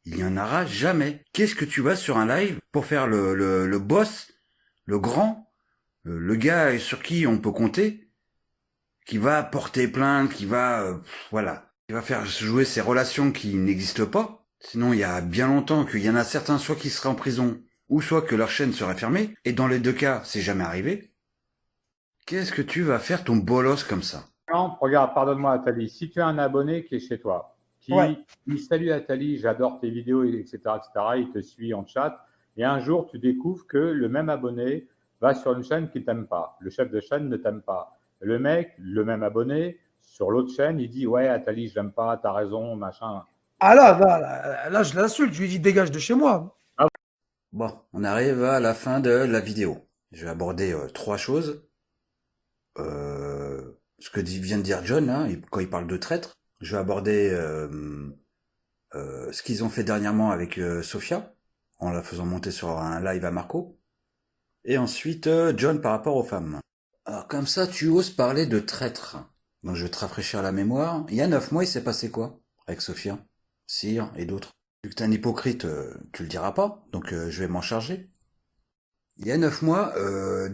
A: il n'y en aura jamais. Qu'est-ce que tu vas sur un live pour faire le boss, le grand, le gars sur qui on peut compter, qui va porter plainte, qui va, voilà, qui va faire jouer ses relations qui n'existent pas. Sinon, il y a bien longtemps qu'il y en a certains soit qui seraient en prison, ou soit que leur chaîne serait fermée, et dans les deux cas, c'est jamais arrivé. Qu'est-ce que tu vas faire ton bolos comme ça?
K: Non, regarde, pardonne-moi Atali, si tu as un abonné qui est chez toi, qui dit salut Atali, j'adore tes vidéos, etc., il te suit en chat, et un jour tu découvres que le même abonné va sur une chaîne qui ne t'aime pas, le chef de chaîne ne t'aime pas, le mec, le même abonné, sur l'autre chaîne, il dit ouais Atali, je l'aime pas, t'as raison, machin.
J: Ah là, je l'insulte, je lui dis dégage de chez moi.
A: Bon, on arrive à la fin de la vidéo. Je vais aborder 3 choses. Ce que vient de dire John, hein, quand il parle de traître. Je vais aborder ce qu'ils ont fait dernièrement avec Sophia, en la faisant monter sur un live à Marco. Et ensuite, John par rapport aux femmes. Alors comme ça, tu oses parler de traître. Donc je vais te rafraîchir la mémoire. Il y a 9 mois, il s'est passé quoi avec Sophia, Cyr et d'autres? Vu que t'es un hypocrite, tu le diras pas, donc je vais m'en charger. Il y a 9 mois,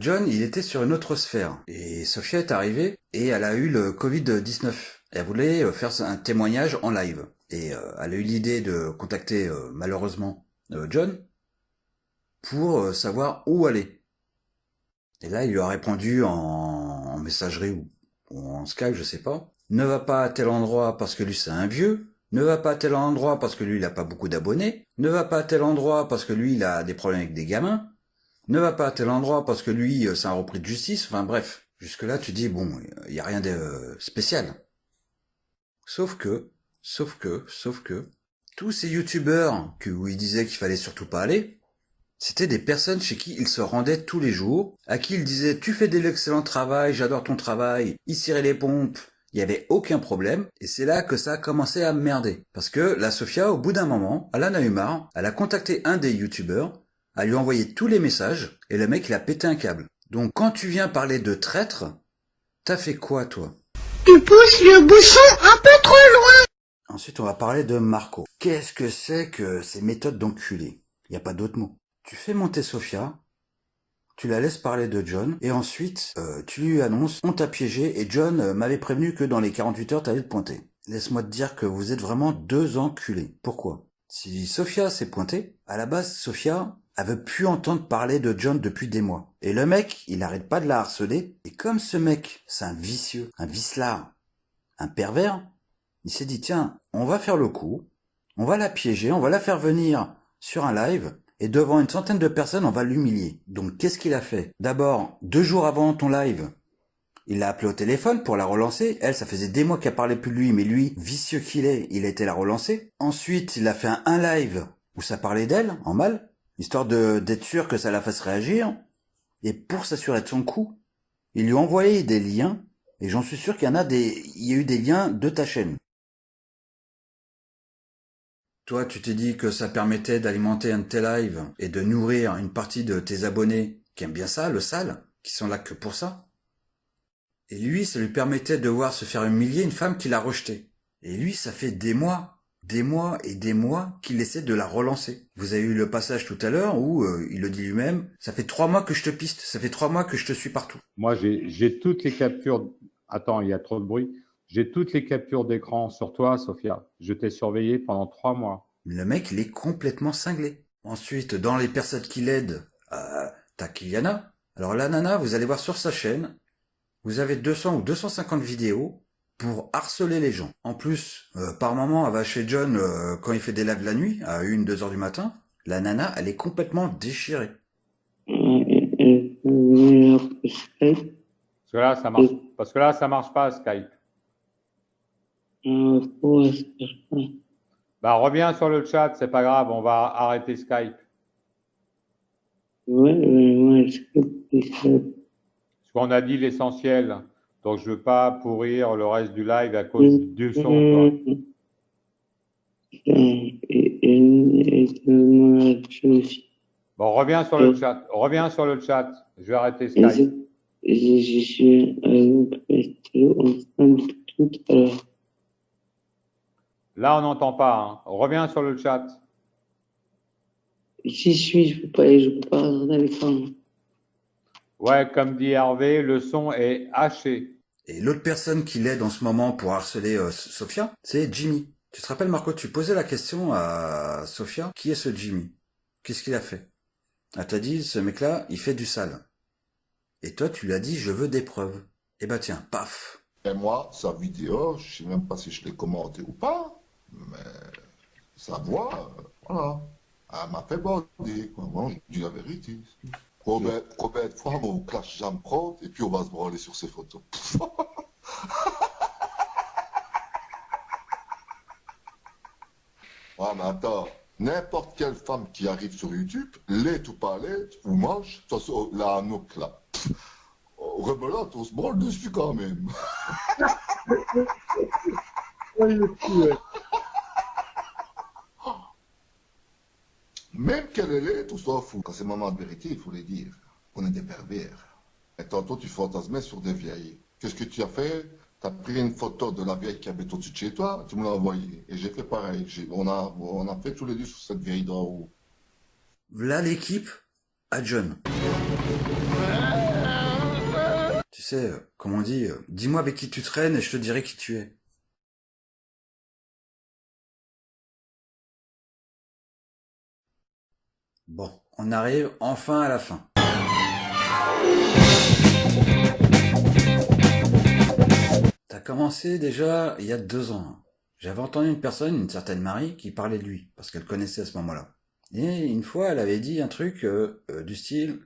A: John, il était sur une autre sphère. Et Sophia est arrivée, et elle a eu le Covid-19. Elle voulait faire un témoignage en live. Et elle a eu l'idée de contacter, malheureusement, John, pour savoir où aller. Et là, il lui a répondu en messagerie ou en Skype, je sais pas. Ne va pas à tel endroit parce que lui c'est un vieux. Ne va pas à tel endroit parce que lui il a pas beaucoup d'abonnés. Ne va pas à tel endroit parce que lui il a des problèmes avec des gamins. Ne va pas à tel endroit parce que lui c'est un repris de justice. Enfin bref, jusque là tu dis bon, il y a rien de spécial. Sauf que tous ces youtubeurs où il disait qu'il fallait surtout pas aller, c'était des personnes chez qui il se rendait tous les jours, à qui il disait tu fais de l'excellent travail, j'adore ton travail, il cirait les pompes, il y avait aucun problème, et c'est là que ça a commencé à merder. Parce que la Sofia, au bout d'un moment, elle en a eu marre, elle a contacté un des youtubeurs, a lui envoyé tous les messages, et le mec il a pété un câble. Donc quand tu viens parler de traître, t'as fait quoi toi?
G: Tu pousses le bouchon un peu trop loin.
A: Ensuite on va parler de Marco. Qu'est-ce que c'est que ces méthodes d'enculé? Y a pas d'autre mot. Tu fais monter Sofia, tu la laisses parler de John, et ensuite tu lui annonces, on t'a piégé, et John m'avait prévenu que dans les 48 heures t'allais te pointer. Laisse-moi te dire que vous êtes vraiment deux enculés. Pourquoi? Si Sofia s'est pointée, à la base Sofia, elle veut plus entendre parler de John depuis des mois. Et le mec, il arrête pas de la harceler, et comme ce mec, c'est un vicieux, un vicelard, un pervers, il s'est dit tiens, on va faire le coup, on va la piéger, on va la faire venir sur un live, et devant une centaine de personnes, on va l'humilier. Donc qu'est-ce qu'il a fait? D'abord, 2 jours avant ton live, il l'a appelé au téléphone pour la relancer. Elle, ça faisait des mois qu'elle parlait plus de lui, mais lui, vicieux qu'il est, il a été la relancer. Ensuite, il a fait un live où ça parlait d'elle, en mal, histoire d'être sûr que ça la fasse réagir. Et pour s'assurer de son coup, il lui a envoyé des liens, et j'en suis sûr qu'il y a eu des liens de ta chaîne. Toi, tu t'es dit que ça permettait d'alimenter un de tes lives et de nourrir une partie de tes abonnés qui aiment bien ça, le sale, qui sont là que pour ça. Et lui, ça lui permettait de voir se faire humilier une femme qui l'a rejeté. Et lui, ça fait des mois et des mois qu'il essaie de la relancer. Vous avez eu le passage tout à l'heure où il le dit lui-même, ça fait 3 mois que je te piste, ça fait 3 mois que je te suis partout.
K: Moi, j'ai toutes les captures. Attends, il y a trop de bruit. J'ai toutes les captures d'écran sur toi, Sofia. Je t'ai surveillé pendant 3 mois.
A: Le mec, il est complètement cinglé. Ensuite, dans les personnes qui l'aident, t'as Kyliana. Alors la nana, vous allez voir sur sa chaîne, vous avez 200 ou 250 vidéos pour harceler les gens. En plus, par moment, elle va chez John quand il fait des lives la nuit, à 1, 2 heures du matin. La nana, elle est complètement déchirée.
K: Parce que là, ça marche pas, Skype. Bah, reviens sur le chat, c'est pas grave, on va arrêter Skype. Parce qu'on a dit l'essentiel, donc je veux pas pourrir le reste du live à cause du son, quoi. Bon, reviens sur le chat, je vais arrêter Skype.
R: Je suis ensemble tout à l'heure.
K: Là, on n'entend pas, hein. Reviens sur le chat.
R: J'y suis, je peux pas regarder l'écran.
K: Ouais, comme dit Hervé, le son est haché.
A: Et l'autre personne qui l'aide en ce moment pour harceler Sofia, c'est Jimmy. Tu te rappelles, Marco, tu posais la question à Sofia, qui est ce Jimmy? Qu'est-ce qu'il a fait? Elle t'a dit, ce mec-là, il fait du sale. Et toi, tu lui as dit, je veux des preuves. Eh ben tiens, paf.
M: Et moi, sa vidéo, je sais même pas si je l'ai commenté ou pas, mais sa voix, voilà, elle m'a fait bander, quoi. Moi, je dis la vérité. Combien de fois on va au Clash Jam Prod et puis on va se branler sur ces photos. Ouais, mais attends, n'importe quelle femme qui arrive sur YouTube, laite ou pas laite, ou mange, de toute façon, la Anouk, là, rebelote, on se branle dessus quand même. Même qu'elle est laite, on s'en fout. Quand c'est maman de vérité, il faut les dire. On est des pervers. Et tantôt, tu fantasmais sur des vieilles. Qu'est-ce que tu as fait? Tu as pris une photo de la vieille qui habite au-dessus de chez toi, tu me l'as envoyée. Et j'ai fait pareil. On a fait tous les deux sur cette vieille d'en haut.
A: Voilà l'équipe à John. Tu sais, comme on dit, dis-moi avec qui tu traînes et je te dirai qui tu es. Bon, on arrive enfin à la fin. T'as commencé déjà il y a 2 ans. J'avais entendu une personne, une certaine Marie, qui parlait de lui, parce qu'elle connaissait à ce moment-là. Et une fois, elle avait dit un truc du style,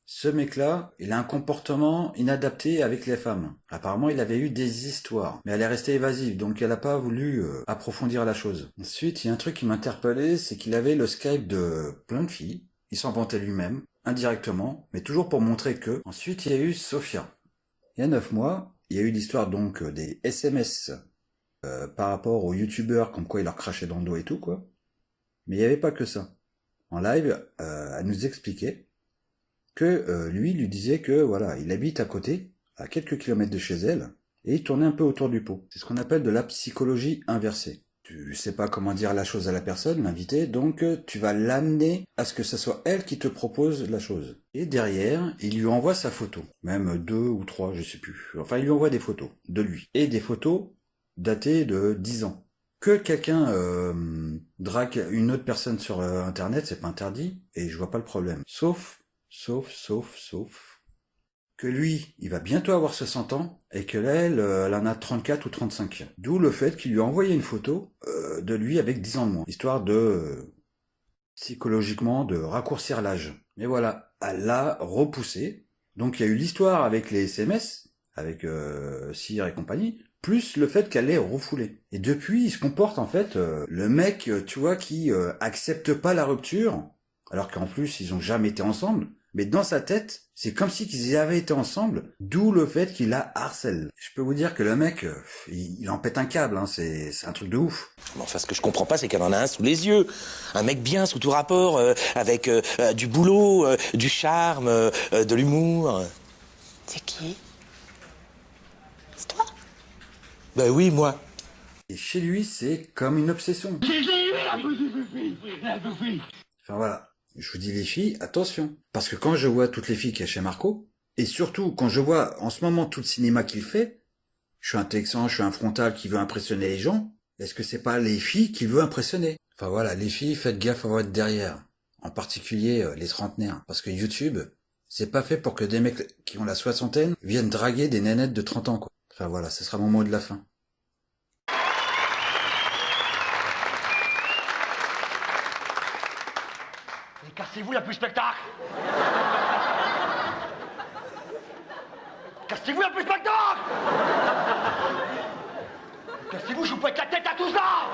A: ce mec-là, il a un comportement inadapté avec les femmes. Apparemment, il avait eu des histoires, mais elle est restée évasive, donc elle n'a pas voulu approfondir la chose. Ensuite, il y a un truc qui m'interpellait, c'est qu'il avait le Skype de plein de filles. Il s'en vantait lui-même, indirectement, mais toujours pour montrer que. Ensuite, il y a eu Sofia. Il y a 9 mois, il y a eu l'histoire donc des SMS par rapport aux youtubeurs, comme quoi il leur crachait dans le dos et tout, quoi. Mais il n'y avait pas que ça. En live, elle nous expliquait que lui disait que voilà, il habite à côté, à quelques kilomètres de chez elle, et il tournait un peu autour du pot. C'est ce qu'on appelle de la psychologie inversée. Tu sais pas comment dire la chose à la personne, l'invité, donc tu vas l'amener à ce que ce soit elle qui te propose la chose. Et derrière, il lui envoie sa photo. Même 2 ou 3, je sais plus. Enfin, il lui envoie des photos de lui. Et des photos datées de 10 ans. Que quelqu'un drague une autre personne sur Internet, c'est pas interdit, et je vois pas le problème. Sauf que lui, il va bientôt avoir 60 ans, et que là, elle en a 34 ou 35. D'où le fait qu'il lui a envoyé une photo de lui avec 10 ans de moins, histoire de, psychologiquement, de raccourcir l'âge. Mais voilà, elle l'a repoussé. Donc il y a eu l'histoire avec les SMS, avec Cyr et compagnie, plus le fait qu'elle l'ait refoulé. Et depuis, il se comporte en fait, le mec, tu vois, qui accepte pas la rupture, alors qu'en plus, ils ont jamais été ensemble. Mais dans sa tête, c'est comme si ils avaient été ensemble, d'où le fait qu'il la harcèle. Je peux vous dire que le mec, il en pète un câble, hein, c'est un truc de ouf.
N: Mais enfin, ce que je comprends pas, c'est qu'elle en a un sous les yeux. Un mec bien, sous tout rapport, avec du boulot, du charme, de l'humour.
G: C'est qui? C'est toi?
N: Ben oui, moi.
A: Et chez lui, c'est comme une obsession. Enfin voilà. Je vous dis les filles, attention. Parce que quand je vois toutes les filles qu'il y a chez Marco, et surtout quand je vois en ce moment tout le cinéma qu'il fait, je suis un Texan, je suis un frontal qui veut impressionner les gens, est-ce que c'est pas les filles qu'il veut impressionner? Enfin voilà, les filles, faites gaffe à votre derrière. En particulier les trentenaires. Parce que YouTube, c'est pas fait pour que des mecs qui ont la soixantaine viennent draguer des nénettes de 30 ans, quoi. Enfin voilà, ce sera mon mot de la fin.
Q: Cassez-vous, il n'y a plus de spectacle! Cassez-vous, il n'y a plus de spectacle! Cassez-vous, je vous pète la tête à tous là!